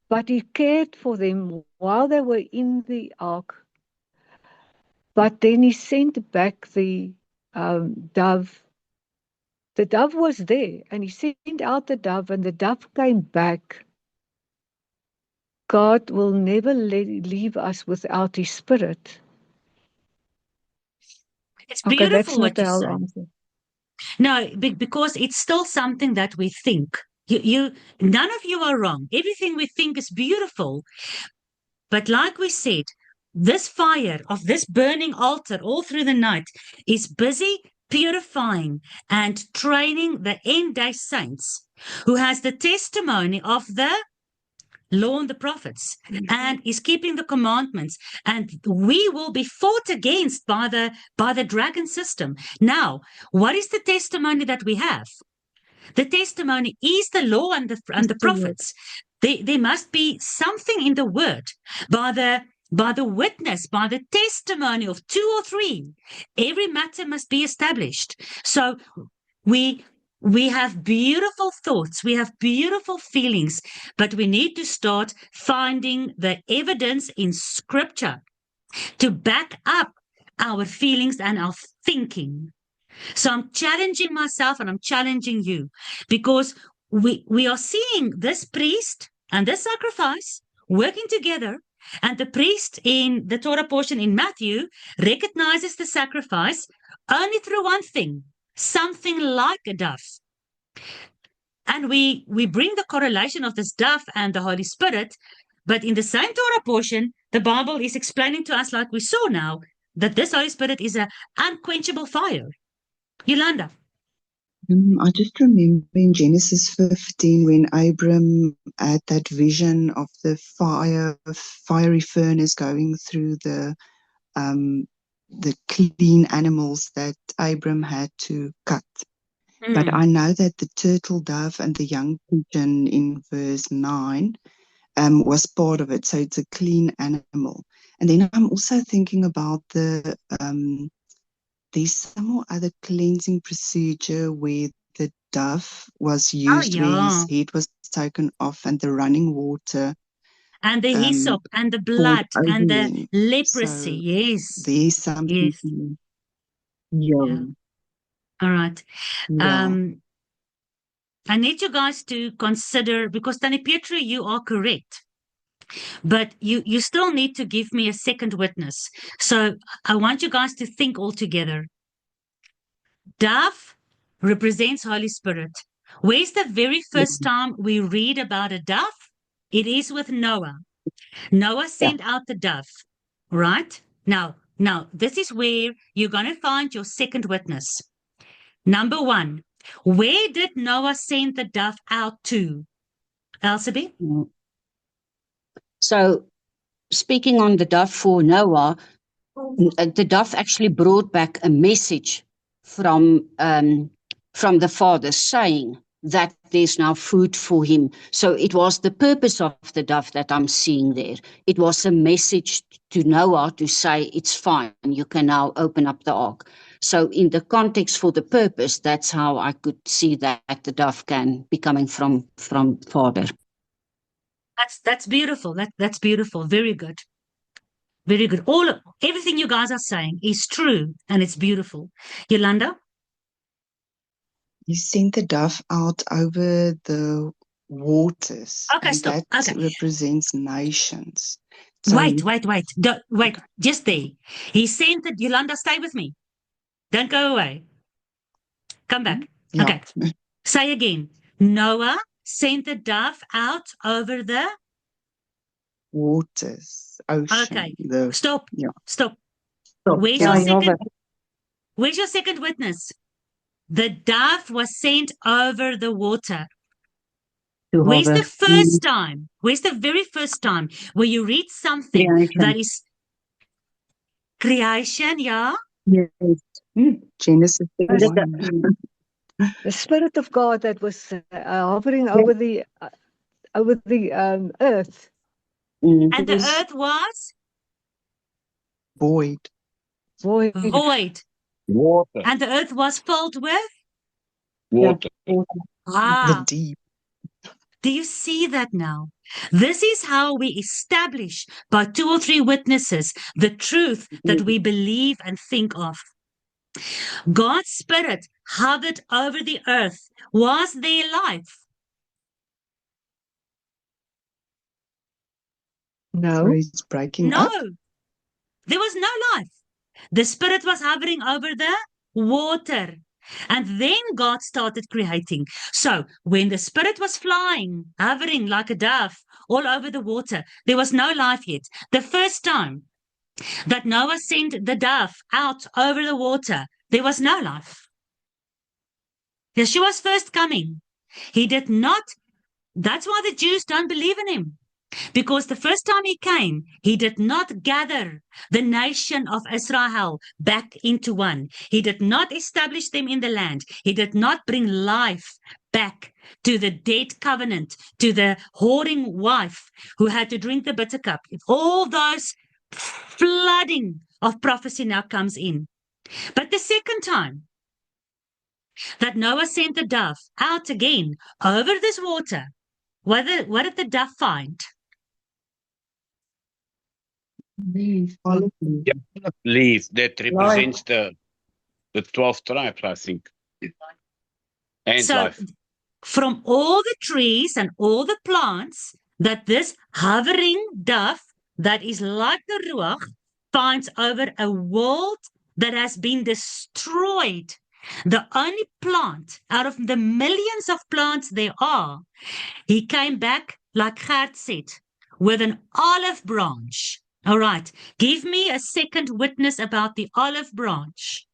but He cared for them while they were in the ark. But then He sent back the dove. The dove was there, and He sent out the dove, and the dove came back. God will never leave us without His Spirit. It's Okay, beautiful that's not what the you whole say. answer. No, because it's still something that we think. None of you are wrong. Everything we think is beautiful. But like we said, this fire of this burning altar all through the night is busy purifying and training the end day saints who has the testimony of the law and the prophets and is keeping the commandments, and we will be fought against by the dragon system. Now, what is the testimony that we have? The testimony is the law and the prophets. There must be something in the word by the witness, by the testimony of 2 or 3. Every matter must be established. So we have beautiful thoughts, we have beautiful feelings, but we need to start finding the evidence in Scripture to back up our feelings and our thinking. So I'm challenging myself and I'm challenging you, because we are seeing this priest and this sacrifice working together, and the priest in the Torah portion in Matthew recognizes the sacrifice only through one thing, something like a dove. And we bring the correlation of this dove and the Holy Spirit, but in the same Torah portion, the Bible is explaining to us, like we saw now, that this Holy Spirit is an unquenchable fire. Yolanda. I just remember in Genesis 15 when Abram had that vision of the fiery furnace going through the clean animals that Abram had to cut. But I know that the turtle dove and the young pigeon in verse 9 was part of it. So it's a clean animal. And then I'm also thinking about there's some more other cleansing procedure where the dove was used, where his head was taken off and the running water. And the hyssop and the blood and the him. leprosy. So yes. there's something. Yes. Yeah. All right. Yeah. I need you guys to consider, because Tannie Pietro, you are correct. But you still need to give me a second witness. So I want you guys to think all together. Dove represents Holy Spirit. Where's the very first time we read about a dove? It is with Noah. Noah sent out the dove, right? Now, this is where you're going to find your second witness. Number 1, where did Noah send the dove out to? Elsabe? So, speaking on the dove for Noah, the dove actually brought back a message from the Father saying that there's now food for him. So it was the purpose of the dove that I'm seeing there. It was a message to Noah to say, it's fine, you can now open up the ark. So in the context for the purpose, that's how I could see that the dove can be coming from Father. That's beautiful. That's beautiful. Very good. Very good. Everything you guys are saying is true and it's beautiful. Yolanda? He sent the dove out over the waters. Okay, and stop. That Okay. represents nations. So Wait. Wait, just there. He sent it. Yolanda, stay with me. Don't go away. Come back. yeah. Okay. Say again. Noah sent the dove out over the waters, ocean. Okay. The, Stop. yeah. Stop. Stop. Where's Yeah, your second witness? The dove was sent over the water. Where's the first time? Where's the very first time where you read something that is creation? Yeah. Yes. Genesis 1. The Spirit of God that was hovering over the earth. And the earth was void. void. Water. And the earth was filled with? Water. The Ah, deep. do you see that now? This is how we establish by 2 or 3 witnesses the truth that we believe and think of. God's Spirit hovered over the earth. Was there life? No. Where it's breaking No, up. there was no life. The Spirit was hovering over the water. And then God started creating. So when the Spirit was flying, hovering like a dove all over the water, there was no life yet. The first time that Noah sent the dove out over the water, there was no life. Yeshua's first coming, he did not. That's why the Jews don't believe in him. Because the first time he came, he did not gather the nation of Israel back into one. He did not establish them in the land. He did not bring life back to the dead covenant, to the whoring wife who had to drink the bitter cup. All those flooding of prophecy now comes in. But the second time that Noah sent the dove out again over this water, what did the dove find? Olive leaf. Yeah, olive leaf that represents the 12 tribes, I think. And So life. from all the trees and all the plants that this hovering dove that is like the Ruach finds over a world that has been destroyed, the only plant out of the millions of plants there are, he came back, like Gert said, with an olive branch. All right, give me a second witness about the olive branch.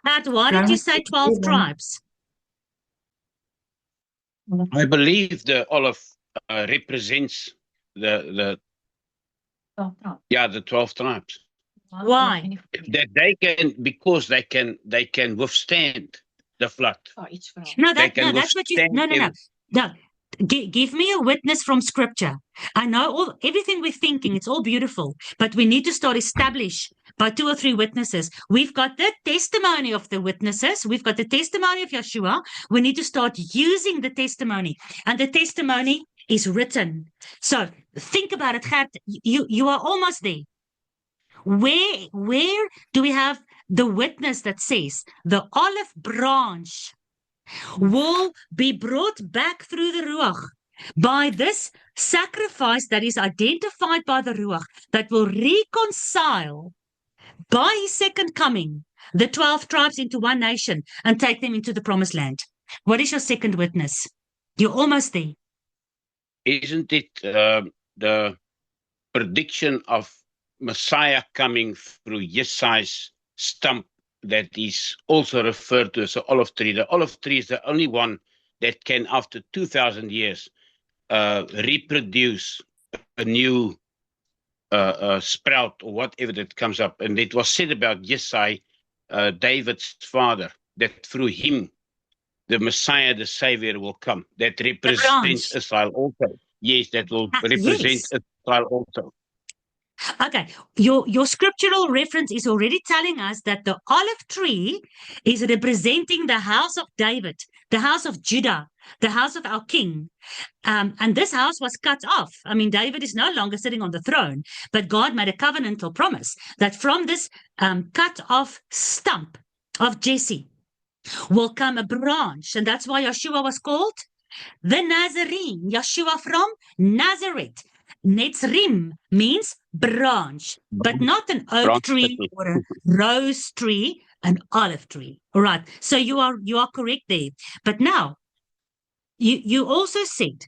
Gert, why did you say 12 tribes? I believe the olive represents the 12 tribes. Why? That because they can withstand the flood. No, They that's can what you. withstand No. him. No. Give me a witness from Scripture. I know everything we're thinking. It's all beautiful, but we need to start establish by 2 or 3 witnesses. We've got the testimony of the witnesses. We've got the testimony of Yeshua. We need to start using the testimony, and the testimony is written. So think about it, Gert. You are almost there. Where do we have the witness that says the olive branch will be brought back through the Ruach by this sacrifice that is identified by the Ruach that will reconcile by his second coming the 12 tribes into one nation and take them into the promised land? What is your second witness? You're almost there. Isn't it the prediction of Messiah coming through Yesai's stump that is also referred to as the olive tree? The olive tree is the only one that can, after 2,000 years, reproduce a new sprout or whatever that comes up. And it was said about Yesai, David's father, that through him, the Messiah, the Savior, will come. That represents Israel also. Yes, that will represent Israel also. Okay, your scriptural reference is already telling us that the olive tree is representing the house of David, the house of Judah, the house of our king. And this house was cut off. I mean, David is no longer sitting on the throne, but God made a covenantal promise that from this cut off stump of Jesse will come a branch. And that's why Yeshua was called the Nazarene, Yeshua from Nazareth. Netzrim means branch, but not an oak tree or a rose tree, an olive tree. All right. So you are correct there. But now, you also said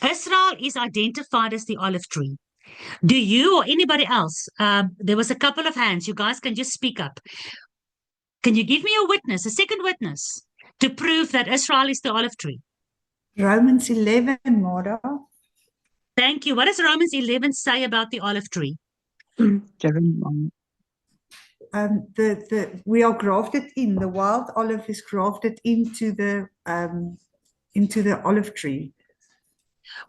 Israel is identified as the olive tree. Do you or anybody else? There was a couple of hands. You guys can just speak up. Can you give me a witness, a second witness, to prove that Israel is the olive tree? Romans 11, Mara. Thank you. What does Romans 11 say about the olive tree? Jeremiah. We are grafted in. The wild olive is grafted into the olive tree.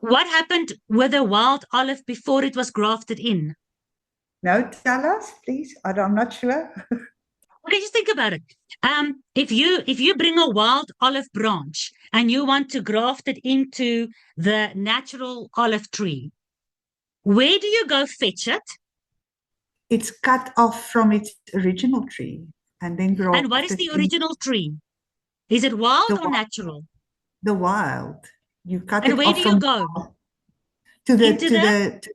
What happened with the wild olive before it was grafted in? No, tell us, please. I'm not sure. Okay, just think about it. If you bring a wild olive branch and you want to graft it into the natural olive tree, where do you go fetch it? It's cut off from its original tree and then grafted And what is the in original tree? Is it wild the, or wi- natural? the wild. You cut And it where off do you from go? to the Into to the the to,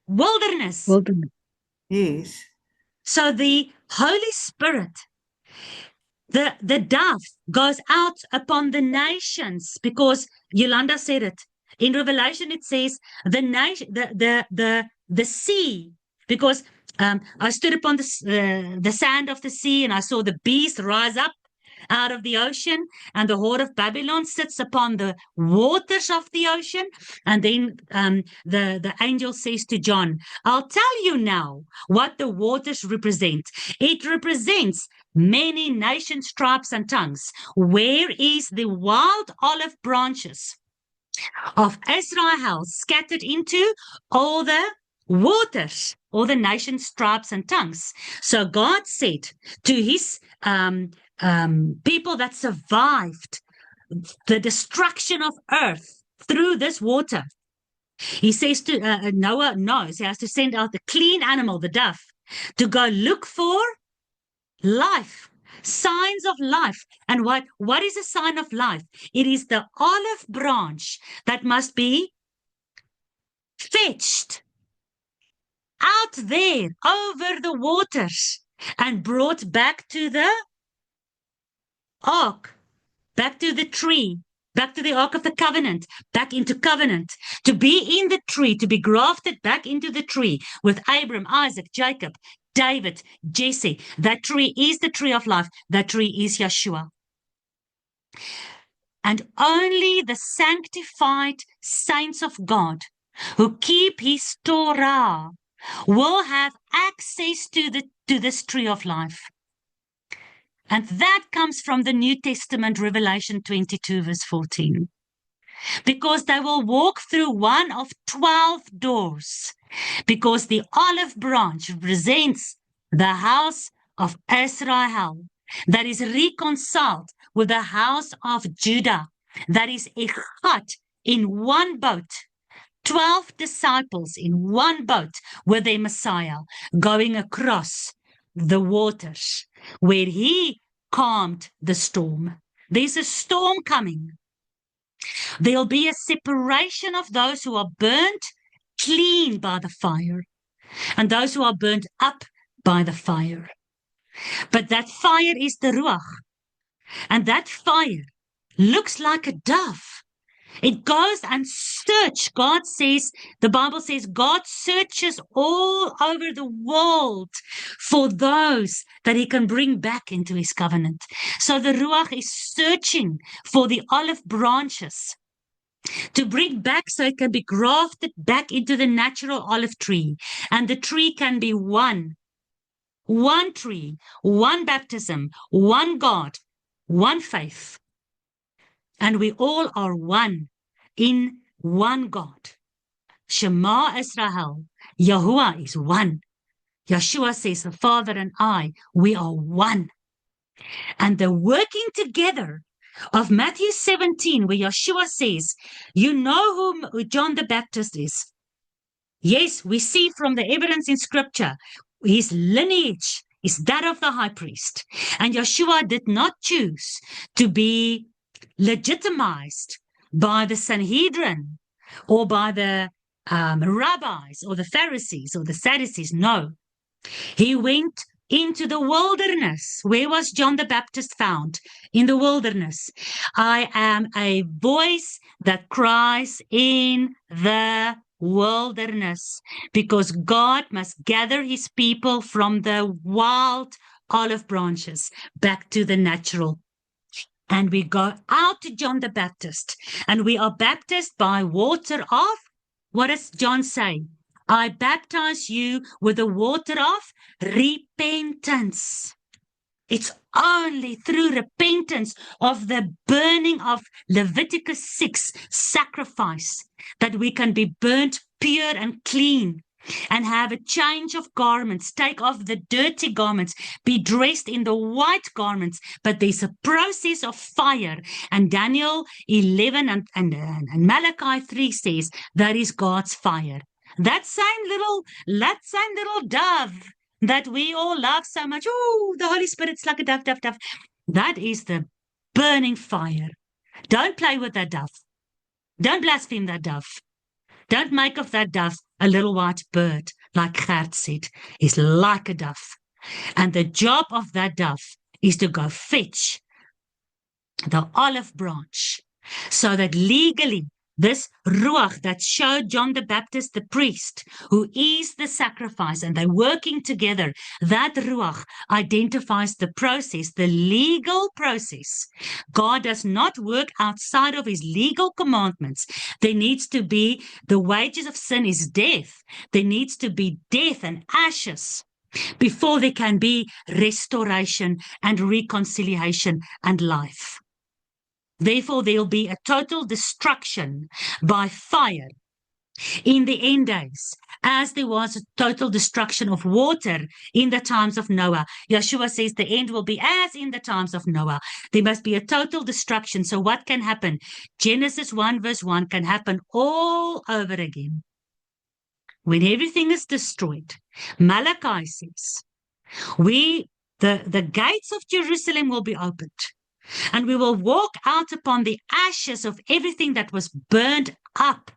wilderness. Wilderness. yes. So the Holy Spirit, the dove goes out upon the nations, because Yolanda said it. In Revelation, it says the nation, the sea, because I stood upon the sand of the sea, and I saw the beast rise up out of the ocean, and the whore of Babylon sits upon the waters of the ocean. And then the angel says to John, I'll tell you now what the waters represent. It represents many nations, tribes, and tongues. Where is the wild olive branches of Israel scattered into all the waters, all the nations, tribes, and tongues? So God said to his people that survived the destruction of earth through this water, he says to Noah knows he has to send out the clean animal, the dove, to go look for life, signs of life. And what is a sign of life? It is the olive branch that must be fetched out there over the waters and brought back to the ark, back to the tree, back to the Ark of the Covenant, back into covenant, to be in the tree, to be grafted back into the tree with Abram, Isaac, Jacob, David, Jesse. That tree is the tree of life. That tree is Yeshua. And only the sanctified saints of God who keep his Torah will have access to this tree of life. And that comes from the New Testament, Revelation 22, verse 14. Because they will walk through one of 12 doors, because the olive branch represents the house of Israel that is reconciled with the house of Judah, that is echad in one boat. 12 disciples in one boat with their Messiah going across the waters where he calmed the storm. There's a storm coming. There'll be a separation of those who are burnt clean by the fire and those who are burnt up by the fire. But that fire is the Ruach. And that fire looks like a dove. It goes and search. God says, the Bible says, God searches all over the world for those that he can bring back into his covenant. So the Ruach is searching for the olive branches to bring back so it can be grafted back into the natural olive tree. And the tree can be one tree, one baptism, one God, one faith. And we all are one in one God. Shema Israel, Yahuwah is one. Yeshua says, the Father and I, we are one. And the working together of Matthew 17, where Yeshua says, you know whom John the Baptist is. Yes, we see from the evidence in Scripture, his lineage is that of the high priest. And Yeshua did not choose to be legitimized by the Sanhedrin or by the rabbis or the Pharisees or the Sadducees. No, he went into the wilderness. Where was John the Baptist found? In the wilderness. I am a voice that cries in the wilderness, because God must gather his people from the wild olive branches back to the natural. And we go out to John the Baptist, and we are baptized by water of, what does John say? I baptize you with the water of repentance. It's only through repentance of the burning of Leviticus 6 sacrifice that we can be burnt pure and clean and have a change of garments. Take off the dirty garments. Be dressed in the white garments. But there's a process of fire. And Daniel 11 and Malachi 3 says that is God's fire. That same little dove that we all love so much. Oh, the Holy Spirit's like a dove, dove, dove. That is the burning fire. Don't play with that dove. Don't blaspheme that dove. Don't make of that dove a little white bird, like Gert said. It's like a dove. And the job of that dove is to go fetch the olive branch, so that legally this ruach that showed John the Baptist, the priest, who is the sacrifice, and they're working together, that ruach identifies the process, the legal process. God does not work outside of his legal commandments. There needs to be, the wages of sin is death. There needs to be death and ashes before there can be restoration and reconciliation and life. Therefore, there will be a total destruction by fire in the end days, as there was a total destruction of water in the times of Noah. Yeshua says the end will be as in the times of Noah. There must be a total destruction. So what can happen? Genesis 1 verse 1 can happen all over again. When everything is destroyed, Malachi says, the gates of Jerusalem will be opened. And we will walk out upon the ashes of everything that was burned up.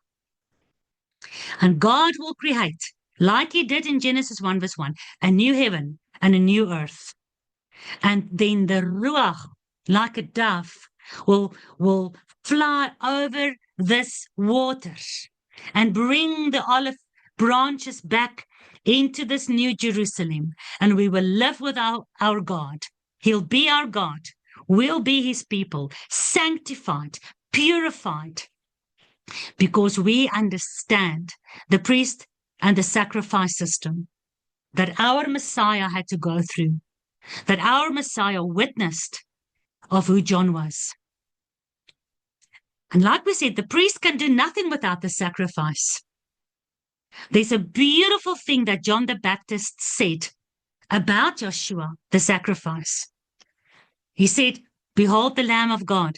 And God will create, like he did in Genesis 1 verse 1, a new heaven and a new earth. And then the ruach, like a dove, will fly over this water and bring the olive branches back into this new Jerusalem. And we will live with our God. He'll be our God. We'll be his people, sanctified, purified, because we understand the priest and the sacrifice system that our Messiah had to go through, that our Messiah witnessed of who John was. And like we said, the priest can do nothing without the sacrifice. There's a beautiful thing that John the Baptist said about Yeshua, the sacrifice. He said, "Behold the Lamb of God."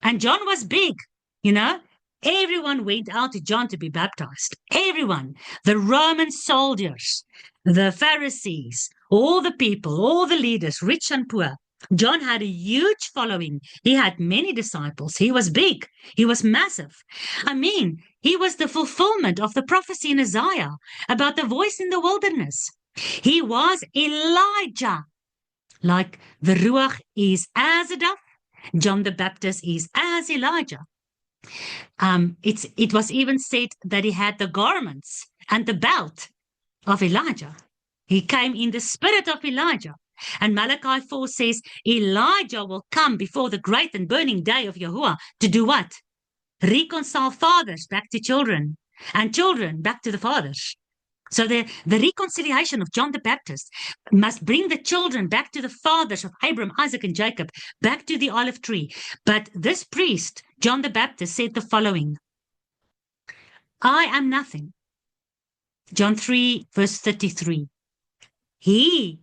And John was big, you know. Everyone went out to John to be baptized. Everyone. The Roman soldiers, the Pharisees, all the people, all the leaders, rich and poor. John had a huge following. He had many disciples. He was big. He was massive. I mean, he was the fulfillment of the prophecy in Isaiah about the voice in the wilderness. He was Elijah. Like the Ruach is as a dove, John the Baptist is as Elijah. It was even said that he had the garments and the belt of Elijah. He came in the spirit of Elijah. And Malachi 4 says, Elijah will come before the great and burning day of Yahuwah to do what? Reconcile fathers back to children and children back to the fathers. So the reconciliation of John the Baptist must bring the children back to the fathers of Abraham, Isaac, and Jacob, back to the olive tree. But this priest, John the Baptist, said the following: I am nothing. John 3, verse 33. He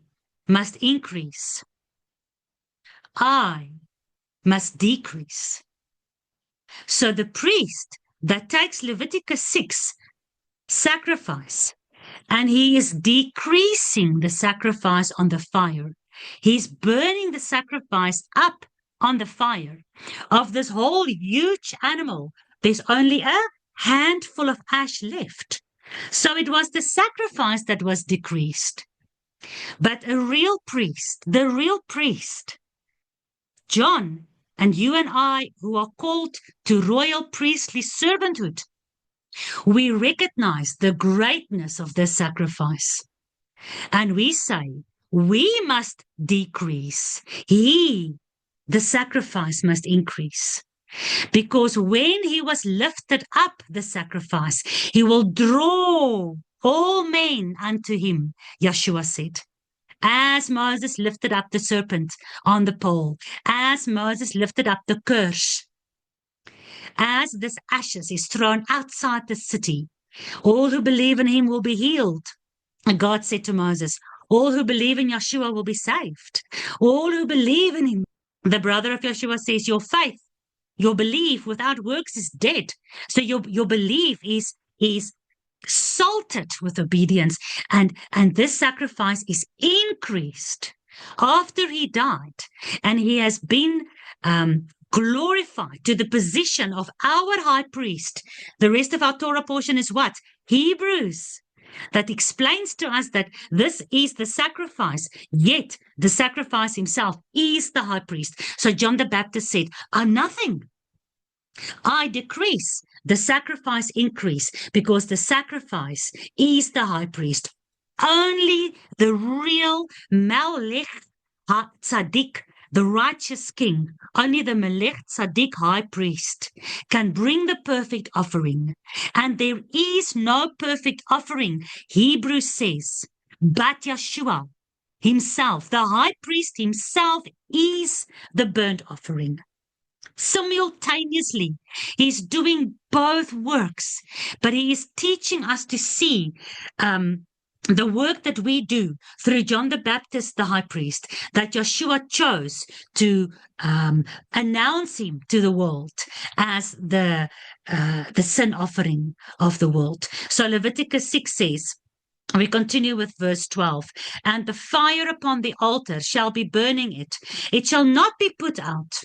must increase. I must decrease. So the priest that takes Leviticus 6 sacrifice, and he is decreasing the sacrifice on the fire. He's burning the sacrifice up on the fire. Of this whole huge animal, there's only a handful of ash left. So it was the sacrifice that was decreased. But a real priest, the real priest, John and you and I, who are called to royal priestly servanthood, we recognize the greatness of this sacrifice. And we say, we must decrease. He, the sacrifice, must increase. Because when he was lifted up, the sacrifice, he will draw all men unto him, Yeshua said. As Moses lifted up the serpent on the pole, as Moses lifted up the curse, as this ashes is thrown outside the city, All who believe in him will be healed. And God said to Moses, all who believe in Yeshua will be saved. All who believe in him. The brother of Yeshua says, your faith, your belief without works is dead. So your belief is salted with obedience. And this sacrifice is increased after he died. And he has been glorified to the position of our high priest. The rest of our Torah portion is what? Hebrews. That explains to us that this is the sacrifice, yet the sacrifice himself is the high priest. So John the Baptist said, I'm nothing. I decrease, the sacrifice increase, because the sacrifice is the high priest. Only the real Melech HaTzadik, the righteous king, only the Melech Tzaddik high priest can bring the perfect offering. And there is no perfect offering, Hebrews says, but Yeshua himself, the high priest himself, is the burnt offering. Simultaneously, he's doing both works, but he is teaching us to see the work that we do through John the Baptist, the high priest, that Yeshua chose to announce him to the world as the sin offering of the world. So Leviticus 6 says, we continue with verse 12, and the fire upon the altar shall be burning it. It shall not be put out.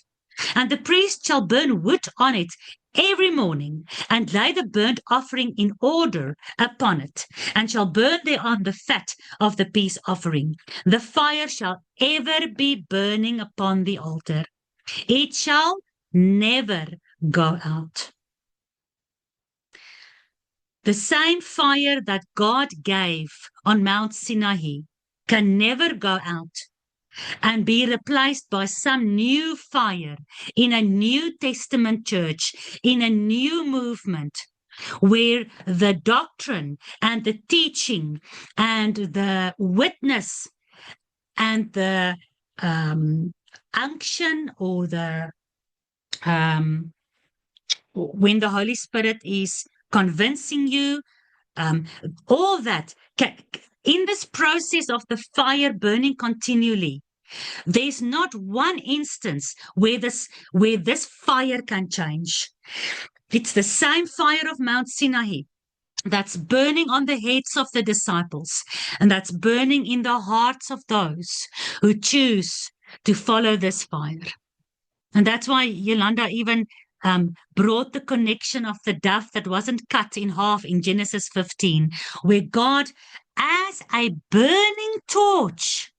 And the priest shall burn wood on it every morning, and lay the burnt offering in order upon it, and shall burn thereon the fat of the peace offering. The fire shall ever be burning upon the altar. It shall never go out. The same fire that God gave on Mount Sinai can never go out and be replaced by some new fire in a New Testament church, in a new movement, where the doctrine and the teaching and the witness and the unction, or the when the Holy Spirit is convincing you, all that, in this process of the fire burning continually, there's not one instance where this fire can change. It's the same fire of Mount Sinai that's burning on the heads of the disciples, and that's burning in the hearts of those who choose to follow this fire. And that's why Yolanda even brought the connection of the dove that wasn't cut in half in Genesis 15, where God, as a burning torch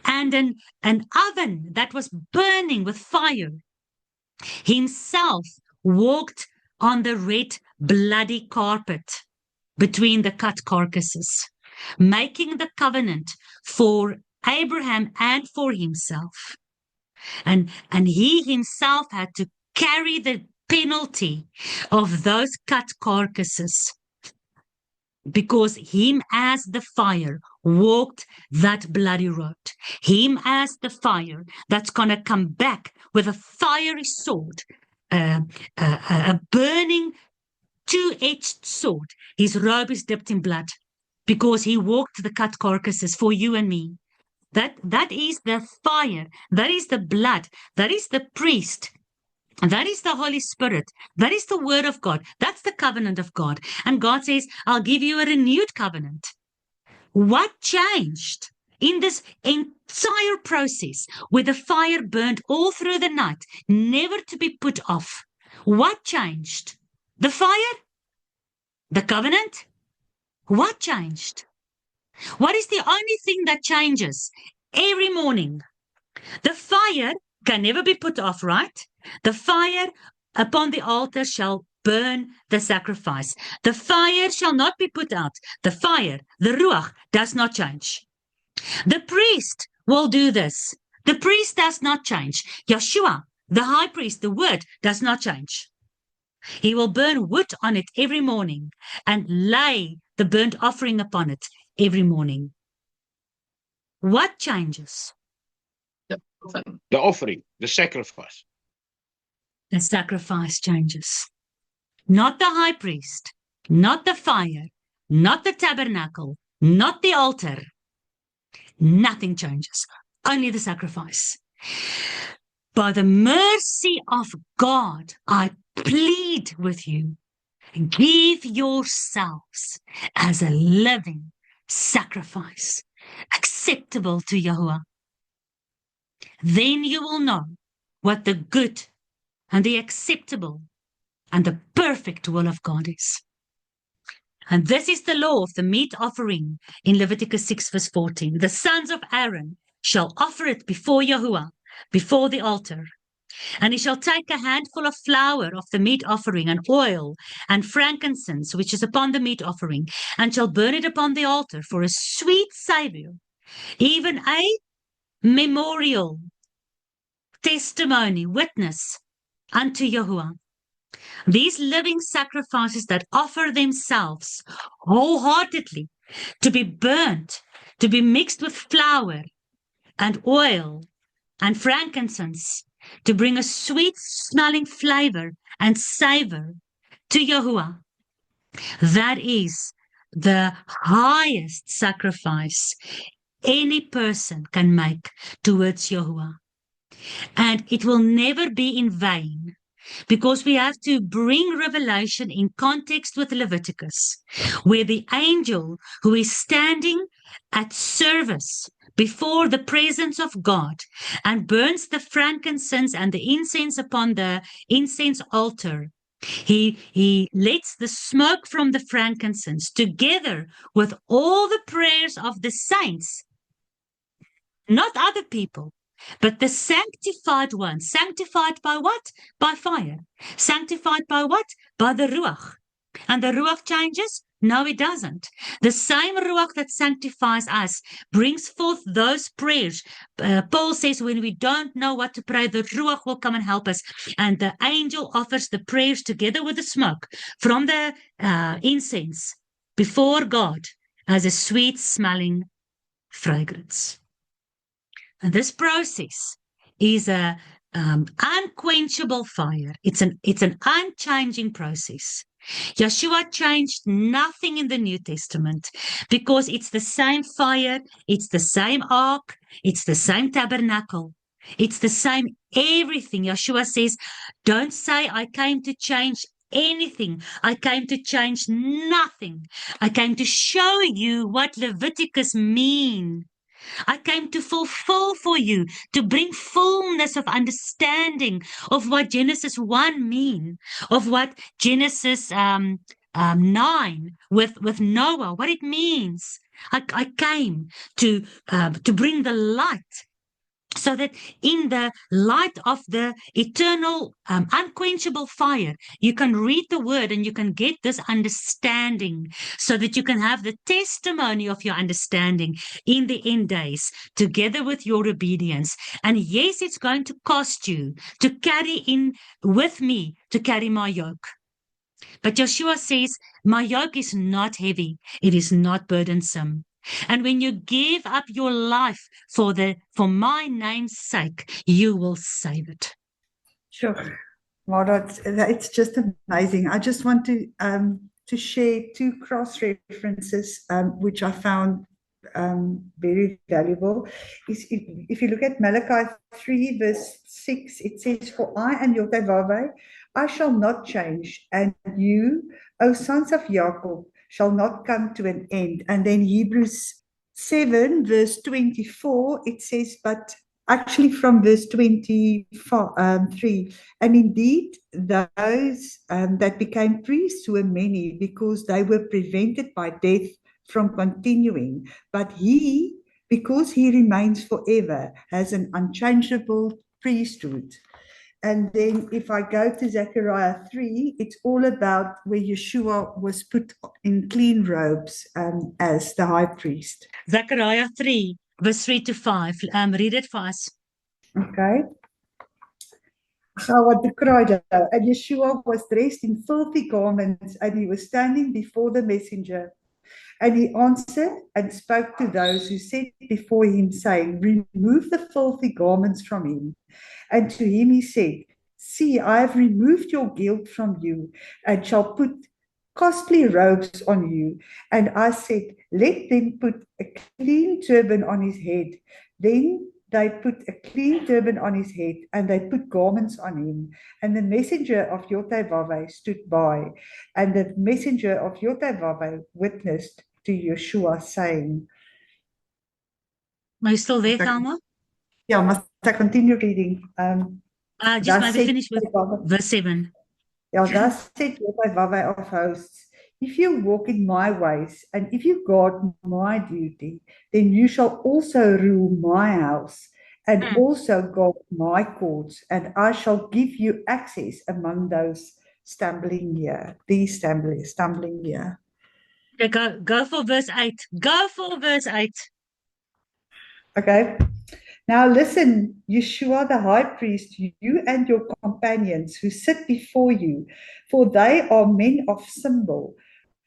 and an oven that was burning with fire, himself walked on the red bloody carpet between the cut carcasses, making the covenant for Abraham and for himself. And he himself had to carry the penalty of those cut carcasses, because him as the fire walked that bloody road. Him as the fire that's going to come back with a fiery sword, a burning two-edged sword. His robe is dipped in blood because he walked the cut carcasses for you and me. That is the fire. That is the blood. That is the priest. That is the Holy Spirit. That is the word of God. That's the covenant of God. And God says, I'll give you a renewed covenant. What changed in this entire process where the fire burned all through the night, never to be put off? What changed? The fire? The covenant? What changed? What is the only thing that changes every morning? The fire can never be put off, right? The fire upon the altar shall burn the sacrifice. The fire shall not be put out. The fire, the Ruach, does not change. The priest will do this. The priest does not change. Yeshua, the high priest, the word, does not change. He will burn wood on it every morning and lay the burnt offering upon it every morning. What changes? The offering, the sacrifice. The sacrifice changes. Not the high priest, not the fire, not the tabernacle, not the altar. Nothing changes, only the sacrifice. By the mercy of God, I plead with you, give yourselves as a living sacrifice, acceptable to Yahuwah. Then you will know what the good and the acceptable and the perfect will of God is. And this is the law of the meat offering in Leviticus 6 verse 14. The sons of Aaron shall offer it before Yahuwah, before the altar. And he shall take a handful of flour of the meat offering and oil and frankincense, which is upon the meat offering, and shall burn it upon the altar for a sweet savour, even a memorial, testimony, witness unto Yahuwah. These living sacrifices that offer themselves wholeheartedly to be burnt, to be mixed with flour and oil and frankincense, to bring a sweet smelling flavor and savor to Yahuwah. That is the highest sacrifice any person can make towards Yahuwah. And it will never be in vain, because we have to bring Revelation in context with Leviticus, where the angel who is standing at service before the presence of God and burns the frankincense and the incense upon the incense altar, he lets the smoke from the frankincense together with all the prayers of the saints, not other people, but the sanctified ones. Sanctified by what? By fire. Sanctified by what? By the Ruach. And the Ruach changes? No, it doesn't. The same Ruach that sanctifies us brings forth those prayers. Paul says when we don't know what to pray, the Ruach will come and help us. And the angel offers the prayers together with the smoke from the incense before God as a sweet smelling fragrance. And this process is a unquenchable fire. It's an unchanging process. Yeshua changed nothing in the New Testament because it's the same fire, it's the same ark, it's the same tabernacle, it's the same everything. Yeshua says, don't say I came to change anything. I came to change nothing. I came to show you what Leviticus means. I came to fulfill for you, to bring fullness of understanding of what Genesis 1 means, of what Genesis 9 with Noah, what it means. I came to bring the light, so that in the light of the eternal, unquenchable fire, you can read the word and you can get this understanding, so that you can have the testimony of your understanding in the end days, together with your obedience. And yes, it's going to cost you to carry in with me, to carry my yoke. But Yeshua says, my yoke is not heavy, it is not burdensome. And when you give up your life for my name's sake, you will save it. Sure. Well, it's just amazing. I just want to share two cross references, which I found very valuable. If you look at Malachi 3 verse 6, it says, for I am Yotevave, I shall not change, and you, O sons of Jacob, shall not come to an end. And then Hebrews 7 verse 24, it says, but actually from verse 23, and indeed those that became priests were many, because they were prevented by death from continuing. But he, because he remains forever, has an unchangeable priesthood. And then if I go to Zechariah 3, it's all about where Yeshua was put in clean robes as the high priest. Zechariah 3, verse 3 to 5. Read it for us. Okay. And Yeshua was dressed in filthy garments, and he was standing before the messenger. And he answered and spoke to those who sat before him, saying, remove the filthy garments from him. And to him he said, see, I have removed your guilt from you, and shall put costly robes on you. And I said, let them put a clean turban on his head. Then they put a clean turban on his head, and they put garments on him. And the messenger of Yotevave stood by, and the messenger of Yotevave witnessed to Yeshua, saying, Are you still there, Thelma? yeah, must I continue reading? Just Thus maybe said finish with Yotevave- verse 7. Yeah, thus said Yotevave of hosts, if you walk in my ways, and if you guard my duty, then you shall also rule my house, and also guard my courts, and I shall give you access among those stumbling here, these stumbling here. Okay, go for verse 8. Go for verse 8. Okay. Now listen, Yeshua the high priest, you and your companions who sit before you, for they are men of symbol.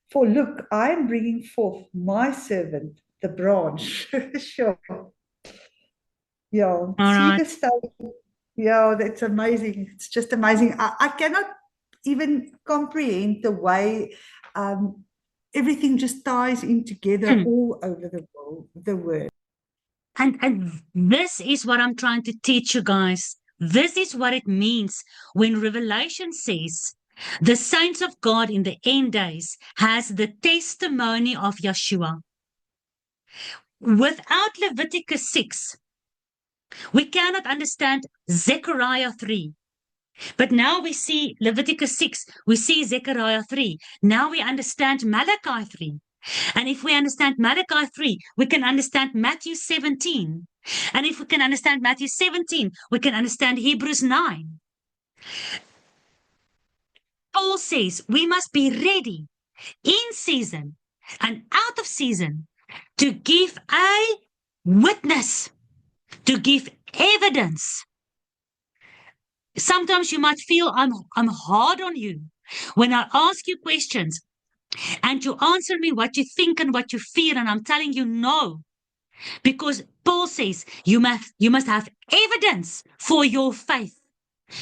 For look, I am bringing forth my servant, the branch. Sure. Yeah. All See right. the study. Yeah, that's amazing. It's just amazing. I cannot even comprehend the way everything just ties in together all over the world, the word. And this is what I'm trying to teach you guys. This is what it means when Revelation says the saints of God in the end days has the testimony of Yeshua. Without Leviticus 6, we cannot understand Zechariah 3. But now we see Leviticus 6, we see Zechariah 3. Now we understand Malachi 3. And if we understand Malachi 3, we can understand Matthew 17. And if we can understand Matthew 17, we can understand Hebrews 9. Paul says we must be ready in season and out of season to give a witness, to give evidence. Sometimes you might feel I'm hard on you when I ask you questions and you answer me what you think and what you feel, and I'm telling you no. Because Paul says you must have evidence for your faith.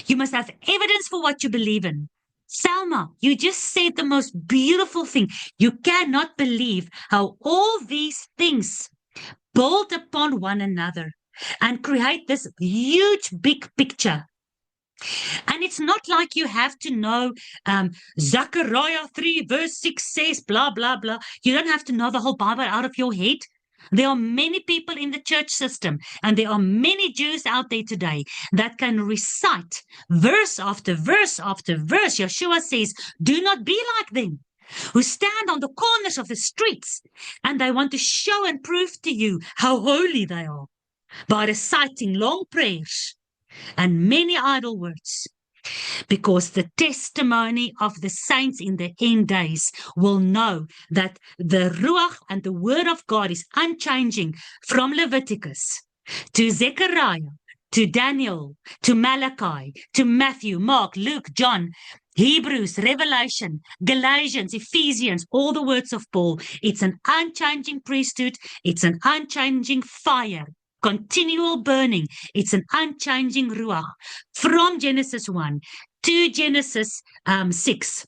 You must have evidence for what you believe in. Salma, you just said the most beautiful thing. You cannot believe how all these things build upon one another and create this huge big picture. And it's not like you have to know Zechariah 3 verse 6 says blah, blah, blah. You don't have to know the whole Bible out of your head. There are many people in the church system, and there are many Jews out there today that can recite verse after verse after verse. Yeshua says, do not be like them who stand on the corners of the streets, and they want to show and prove to you how holy they are by reciting long prayers and many idle words. Because the testimony of the saints in the end days will know that the Ruach and the Word of God is unchanging from Leviticus to Zechariah, to Daniel, to Malachi, to Matthew, Mark, Luke, John, Hebrews, Revelation, Galatians, Ephesians, all the words of Paul. It's an unchanging priesthood. It's an unchanging fire. Continual burning. It's an unchanging ruach from Genesis 1 to Genesis 6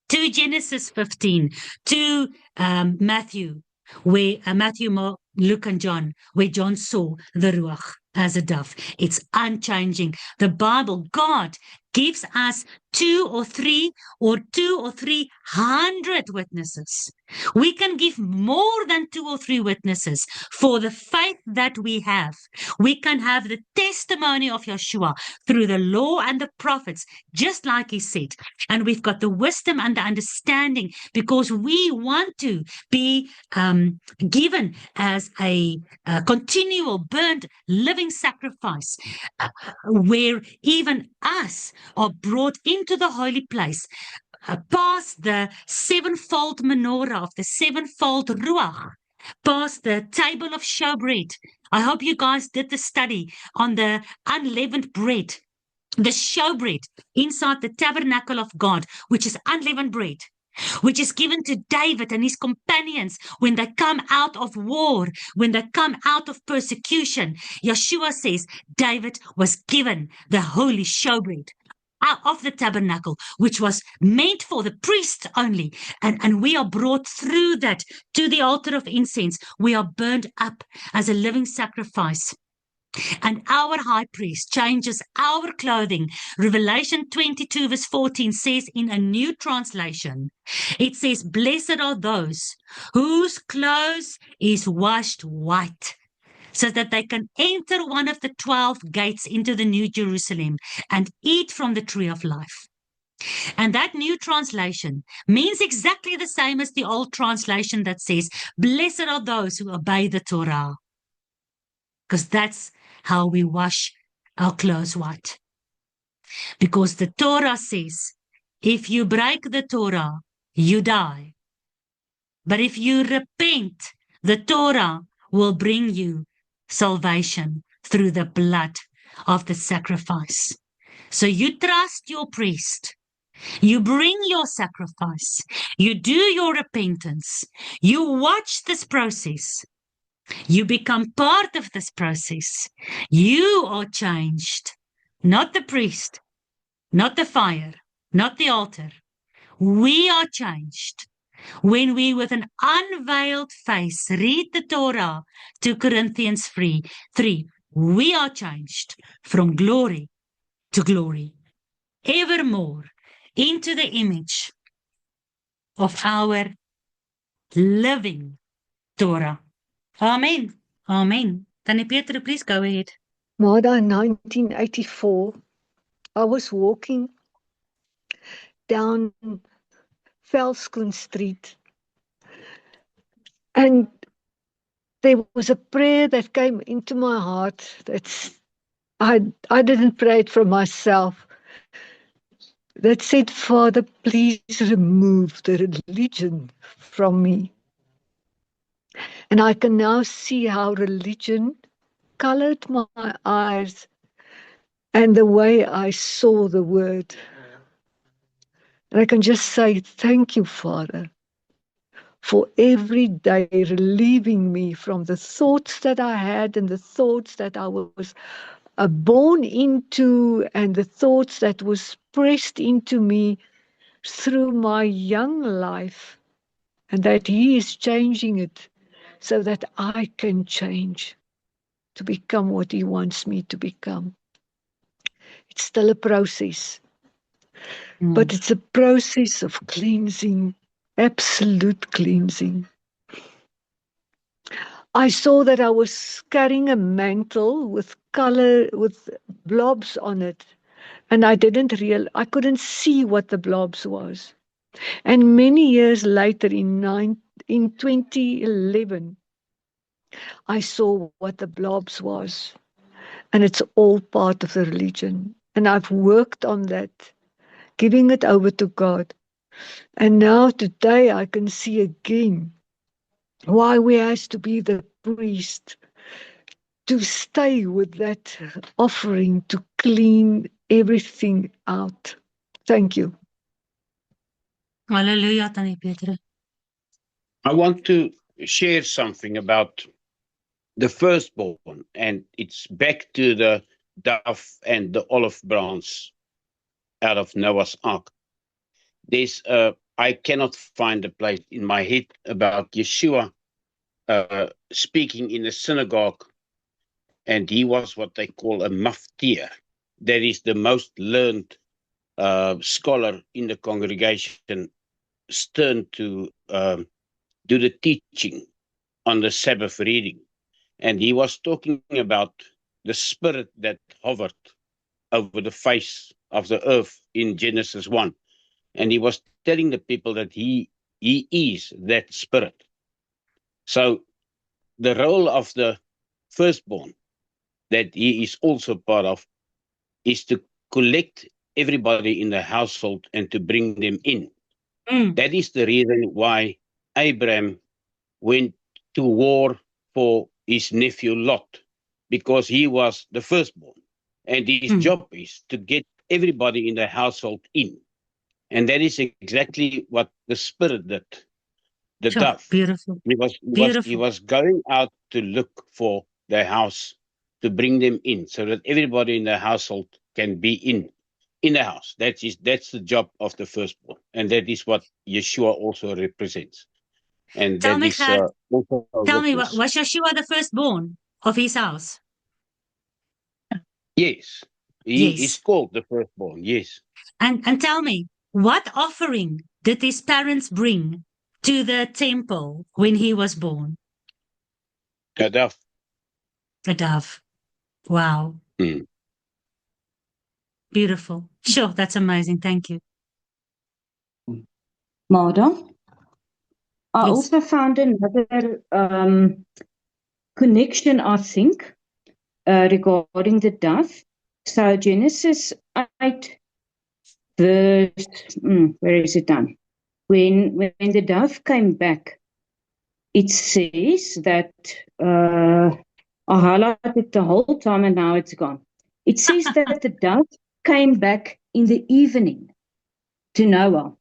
to Genesis 15 to Matthew, where Matthew, Mark, Luke, and John, where John saw the ruach as a dove. It's unchanging. The Bible, God gives us 2 or 300 witnesses. We can give more than 2 or 3 witnesses for the faith that we have. We can have the testimony of Yeshua through the law and the prophets, just like he said. And we've got the wisdom and the understanding because we want to be given as a continual burnt living sacrifice where even us are brought into the holy place past the sevenfold menorah of the sevenfold ruach, past the table of showbread. I hope you guys did the study on the unleavened bread, the showbread inside the tabernacle of God, which is unleavened bread, which is given to David and his companions when they come out of war, when they come out of persecution. Yeshua says David was given the holy showbread. out of the tabernacle, which was meant for the priest only. And we are brought through that to the altar of incense. We are burned up as a living sacrifice. And our high priest changes our clothing. Revelation 22 verse 14 says in a new translation, it says, blessed are those whose clothes is washed white, so that they can enter one of the 12 gates into the New Jerusalem and eat from the tree of life. And that new translation means exactly the same as the old translation that says, blessed are those who obey the Torah. Because that's how we wash our clothes white. Because the Torah says, if you break the Torah, you die. But if you repent, the Torah will bring you salvation through the blood of the sacrifice. So you trust your priest. You bring your sacrifice. You do your repentance. You watch this process. You become part of this process. You are changed. Not the priest, not the fire, not the altar. We are changed. When we, with an unveiled face, read the Torah, 2 Corinthians 3, we are changed from glory to glory, evermore into the image of our living Torah. Amen. Amen. Tannie Peter, please go ahead. Mada, in 1984, I was walking down Velskoen Street, and there was a prayer that came into my heart. I didn't pray it for myself. That said, Father, please remove the religion from me. And I can now see how religion colored my eyes and the way I saw the word. And I can just say, thank you, Father, for every day relieving me from the thoughts that I had and the thoughts that I was born into and the thoughts that was pressed into me through my young life, and that He is changing it so that I can change to become what He wants me to become. It's still a process, but it's a process of cleansing, absolute cleansing. I saw that I was carrying a mantle with color, with blobs on it, and I couldn't see what the blobs was. And many years later, in 2011, I saw what the blobs was, and it's all part of the religion. And I've worked on that, giving it over to God. And now today I can see again why we has to be the priest, to stay with that offering, to clean everything out. Thank you. Hallelujah, Tannie Peter. I want to share something about the firstborn, and it's back to the dove and the olive branch out of Noah's Ark. I cannot find a place in my head about Yeshua speaking in the synagogue, and he was what they call a maftir. That is the most learned scholar in the congregation, stern to do the teaching on the Sabbath reading. And he was talking about the spirit that hovered over the face of the earth in Genesis 1. And he was telling the people that he is that spirit. So the role of the firstborn that he is also part of is to collect everybody in the household and to bring them in. That is the reason why Abraham went to war for his nephew Lot, because he was the firstborn. And his job is to get everybody in the household in. And that is exactly what the spirit did. The dove. Beautiful. He was going out to look for the house, to bring them in, so that everybody in the household can be in. in the house. That's the job of the firstborn, and that is what Yeshua also represents. And Tell that me, is Gert, also a tell me, witness. was Yeshua the firstborn of his house? Yes, he is Yes. called the firstborn. Yes. And tell me, what offering did his parents bring to the temple when he was born? A dove. A dove. Wow. Mm. Beautiful. Sure, that's amazing. Thank you. Mada, I Yes. also found another connection, I think, regarding the dove. So Genesis 8, verse, where is it done? When the dove came back, it says that, I highlighted the whole time and now it's gone. It says that the dove came back in the evening to Noah.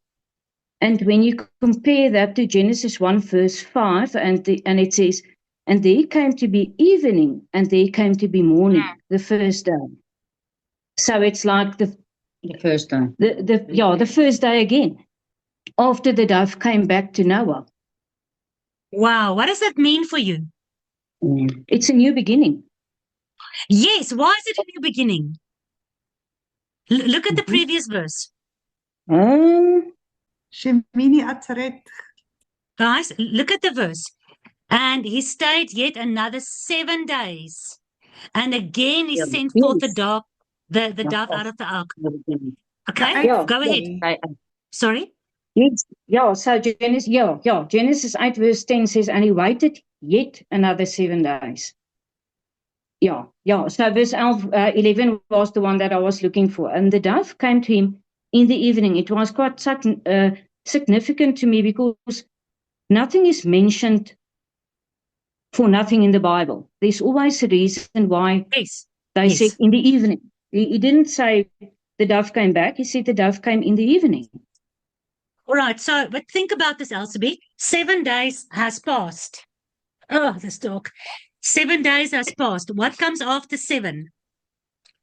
And when you compare that to Genesis 1 verse 5, and it says, and there came to be evening, and there came to be morning, the first day. So it's like the first day. The first day again, after the dove came back to Noah. Wow. What does that mean for you? It's a new beginning. Yes. Why is it a new beginning? Look at the Mhm. previous verse. Shemini Atzeret. Guys, look at the verse. And he stayed yet another 7 days. And again he sent forth the Yes. dove, the dove out of the ark. Okay, Yeah. go ahead. Sorry? Yes. Yeah, so Genesis 8 verse 10 says, and he waited yet another 7 days. Yeah. So verse 11 was the one that I was looking for. And the dove came to him in the evening. It was quite significant to me because nothing is mentioned for nothing in the Bible. There's always a reason why Yes. they Yes. said in the evening. He didn't say the dove came back. He said the dove came in the evening. All right. So, but think about this, Elsabe. 7 days has passed. Oh, this dog. 7 days has passed. What comes after 7?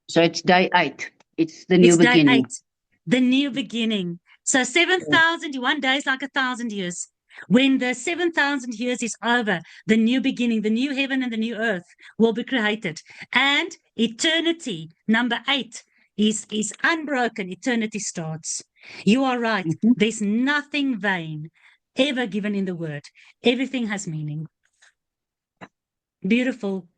So it's day 8. It's the new It's day beginning. 8. The new beginning. So 7,001 days like 1,000 years. When the 7,000 years is over, the new beginning, the new heaven and the new earth will be created. And eternity, number 8, is unbroken. Eternity starts. You are right. Mhm. There's nothing vain ever given in the word. Everything has meaning. Beautiful.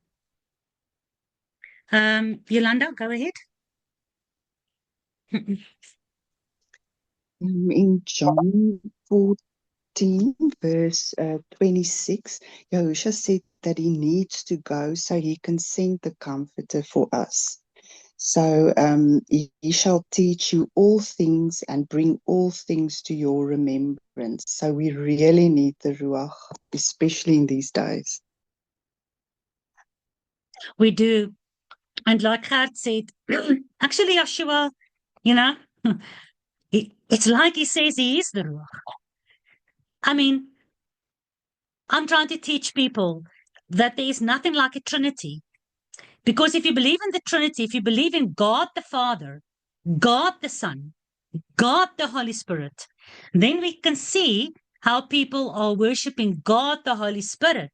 Yolanda, go ahead. In John 14, verse 26, Yahushua said that he needs to go so he can send the Comforter for us. So he shall teach you all things and bring all things to your remembrance. So we really need the Ruach, especially in these days. We do. And like Gert said, actually, Yeshua, you know, it's like he says he is the Ruach. I mean, I'm trying to teach people that there is nothing like a Trinity. Because if you believe in the Trinity, if you believe in God the Father, God the Son, God the Holy Spirit, then we can see how people are worshiping God the Holy Spirit,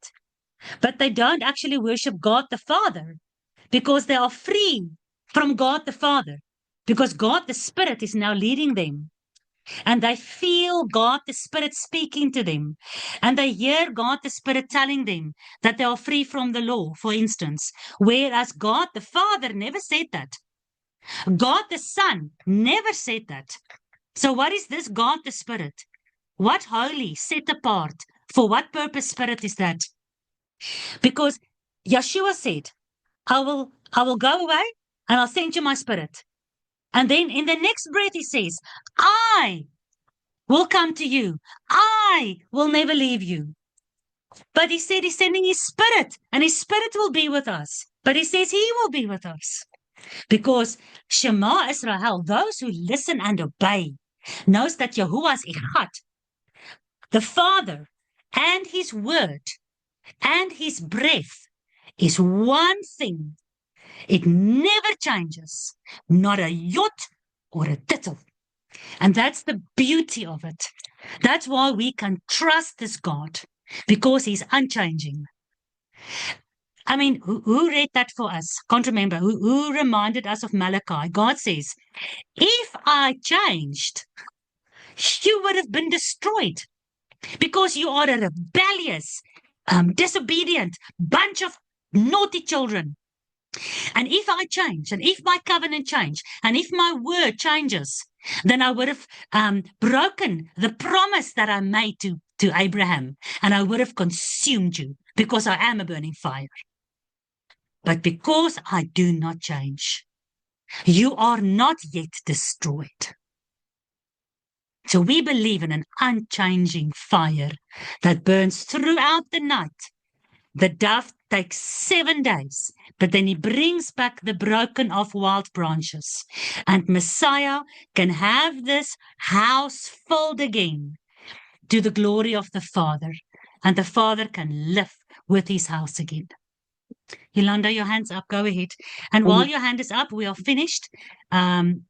but they don't actually worship God the Father because they are free from God the Father, because God the Spirit is now leading them. And they feel God the Spirit speaking to them. And they hear God the Spirit telling them that they are free from the law, for instance. Whereas God the Father never said that. God the Son never said that. So what is this God the Spirit? What holy, set apart? For what purpose spirit is that? Because Yeshua said, I will go away and I'll send you my spirit. And then in the next breath he says, I will come to you. I will never leave you. But he said he's sending his spirit and his spirit will be with us. But he says he will be with us. Because Shema Israel, those who listen and obey, knows that Yahuwah is Echad, the Father, and his word and his breath is one thing. It never changes. Not a yot or a tittle. And that's the beauty of it. That's why we can trust this God, because he's unchanging. I mean, who read that for us? Can't remember. Who reminded us of Malachi? God says, if I changed, you would have been destroyed because you are a rebellious, disobedient bunch of naughty children. And if I change, and if my covenant change, and if my word changes, then I would have broken the promise that I made to Abraham, and I would have consumed you, because I am a burning fire. But because I do not change, you are not yet destroyed. So we believe in an unchanging fire that burns throughout the night. The dove takes 7 days, but then he brings back the broken off wild branches. And Messiah can have this house filled again to the glory of the Father. And the Father can live with his house again. Yolanda, your hand's up. Go ahead. And while your hand is up, we are finished. Then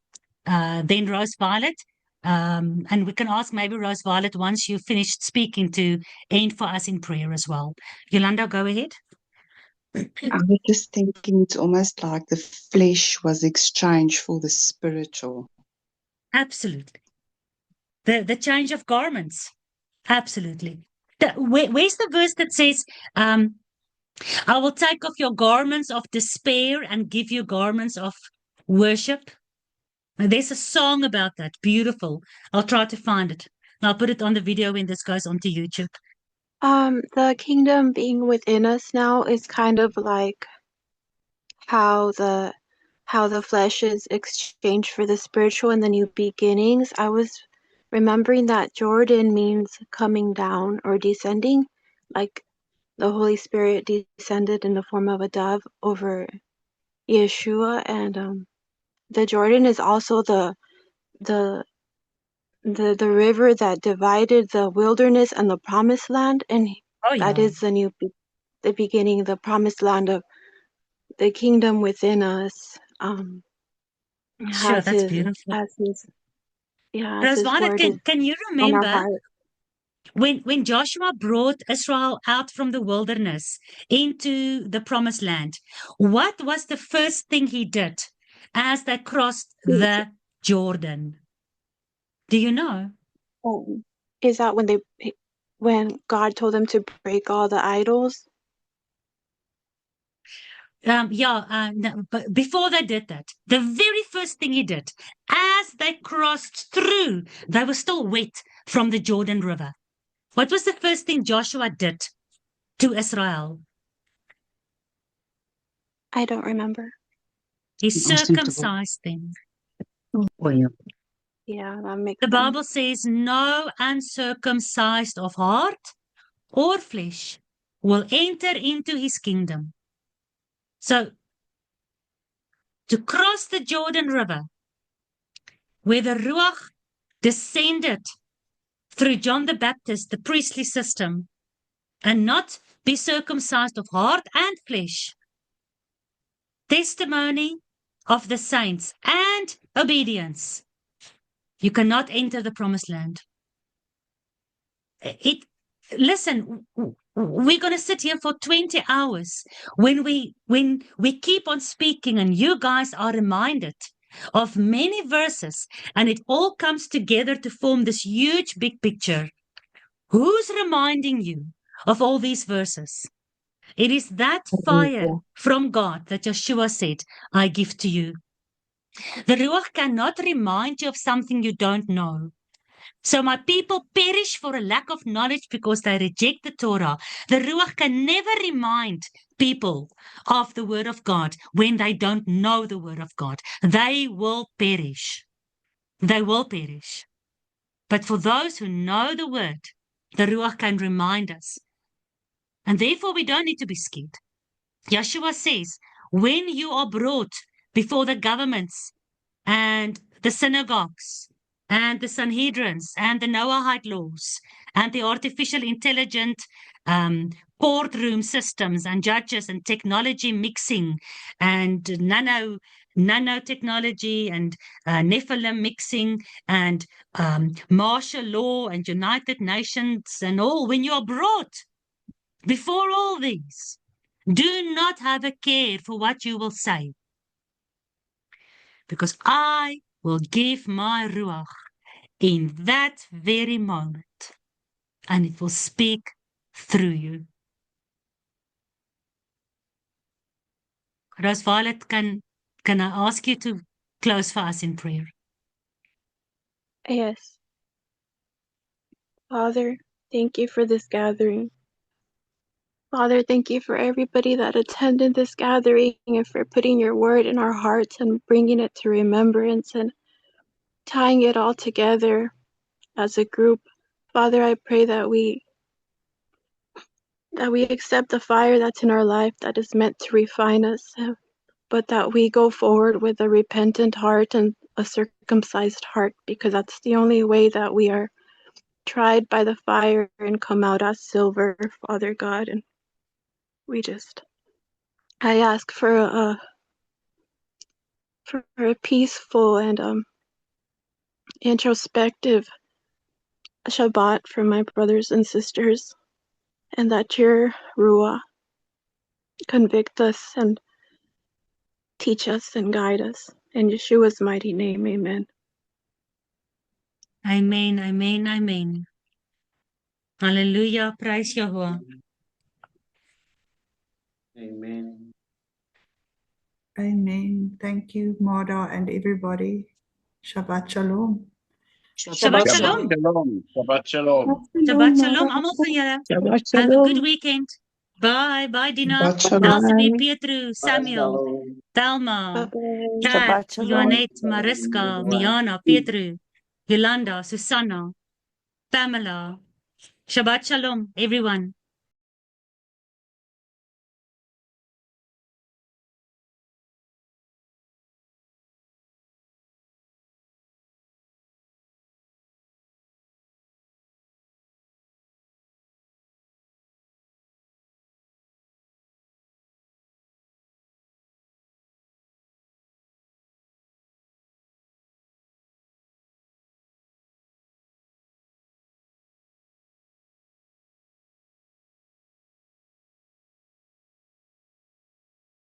Rose Violet. And we can ask maybe Rose Violet, once you've finished speaking, to end for us in prayer as well. Yolanda, go ahead. I was just thinking it's almost like the flesh was exchanged for the spiritual. Absolutely. The change of garments. Absolutely. Where's the verse that says, I will take off your garments of despair and give you garments of worship? And there's a song about that. Beautiful. I'll try to find it. And I'll put it on the video when this goes onto YouTube. The kingdom being within us now is kind of like how the flesh is exchanged for the spiritual in the new beginnings. I was remembering that Jordan means coming down or descending, like the Holy Spirit descended in the form of a dove over Yeshua, and the Jordan is also the river that divided the wilderness and the promised land, and that is the beginning, the promised land of the kingdom within us. Sure, that's beautiful. Rose Violet, can you remember when Joshua brought Israel out from the wilderness into the promised land, what was the first thing he did as they crossed the Jordan? Do you know? Is that when God told them to break all the idols? No, but before they did that, the very first thing he did, as they crossed through, they were still wet from the Jordan River. What was the first thing Joshua did to Israel? I don't remember. He circumcised them. Yeah, that makes The Bible says, no uncircumcised of heart or flesh will enter into his kingdom. So, to cross the Jordan River, where the Ruach descended through John the Baptist, the priestly system, and not be circumcised of heart and flesh, testimony of the saints and obedience, you cannot enter the promised land. Listen, we're going to sit here for 20 hours when we keep on speaking, and you guys are reminded of many verses, and it all comes together to form this huge big picture. Who's reminding you of all these verses? It is that fire from God that Yeshua said, I give to you. The Ruach cannot remind you of something you don't know. So my people perish for a lack of knowledge because they reject the Torah. The Ruach can never remind people of the word of God when they don't know the word of God. They will perish. They will perish. But for those who know the word, the Ruach can remind us. And therefore we don't need to be scared. Yeshua says, when you are brought before the governments and the synagogues and the Sanhedrins and the Noahide laws and the artificial intelligent courtroom systems and judges and technology mixing and nanotechnology and Nephilim mixing and martial law and United Nations and all, when you are brought before all these, do not have a care for what you will say, because I will give my Ruach in that very moment, and it will speak through you. Rose Violet, can I ask you to close for us in prayer? Yes. Father, thank you for this gathering. Father, thank you for everybody that attended this gathering and for putting your word in our hearts and bringing it to remembrance and tying it all together as a group. Father, I pray that we accept the fire that's in our life that is meant to refine us, but that we go forward with a repentant heart and a circumcised heart, because that's the only way that we are tried by the fire and come out as silver, Father God. And I ask for a peaceful and introspective Shabbat for my brothers and sisters, and that your Ruah convict us and teach us and guide us. In Yeshua's mighty name, amen. Amen, amen, amen. Hallelujah, praise Yahweh. Amen. Amen. Thank you, Mada, and everybody. Shabbat Shalom. Shabbat Shalom. Shalom. Shabbat Shalom. Shabbat Shalom. Almal van julle. Shabbat Have a good shalom. weekend. Bye. Bye, Dina. Shabbat shalom. Elsie, Bye. Pietru, Samuel, Thelma, Bye-bye. Kat, Shabbat Shalom. Joannette, Mariska, Miana, Pietru, Yolanda, Susanna, Pamela. Shabbat Shalom, everyone.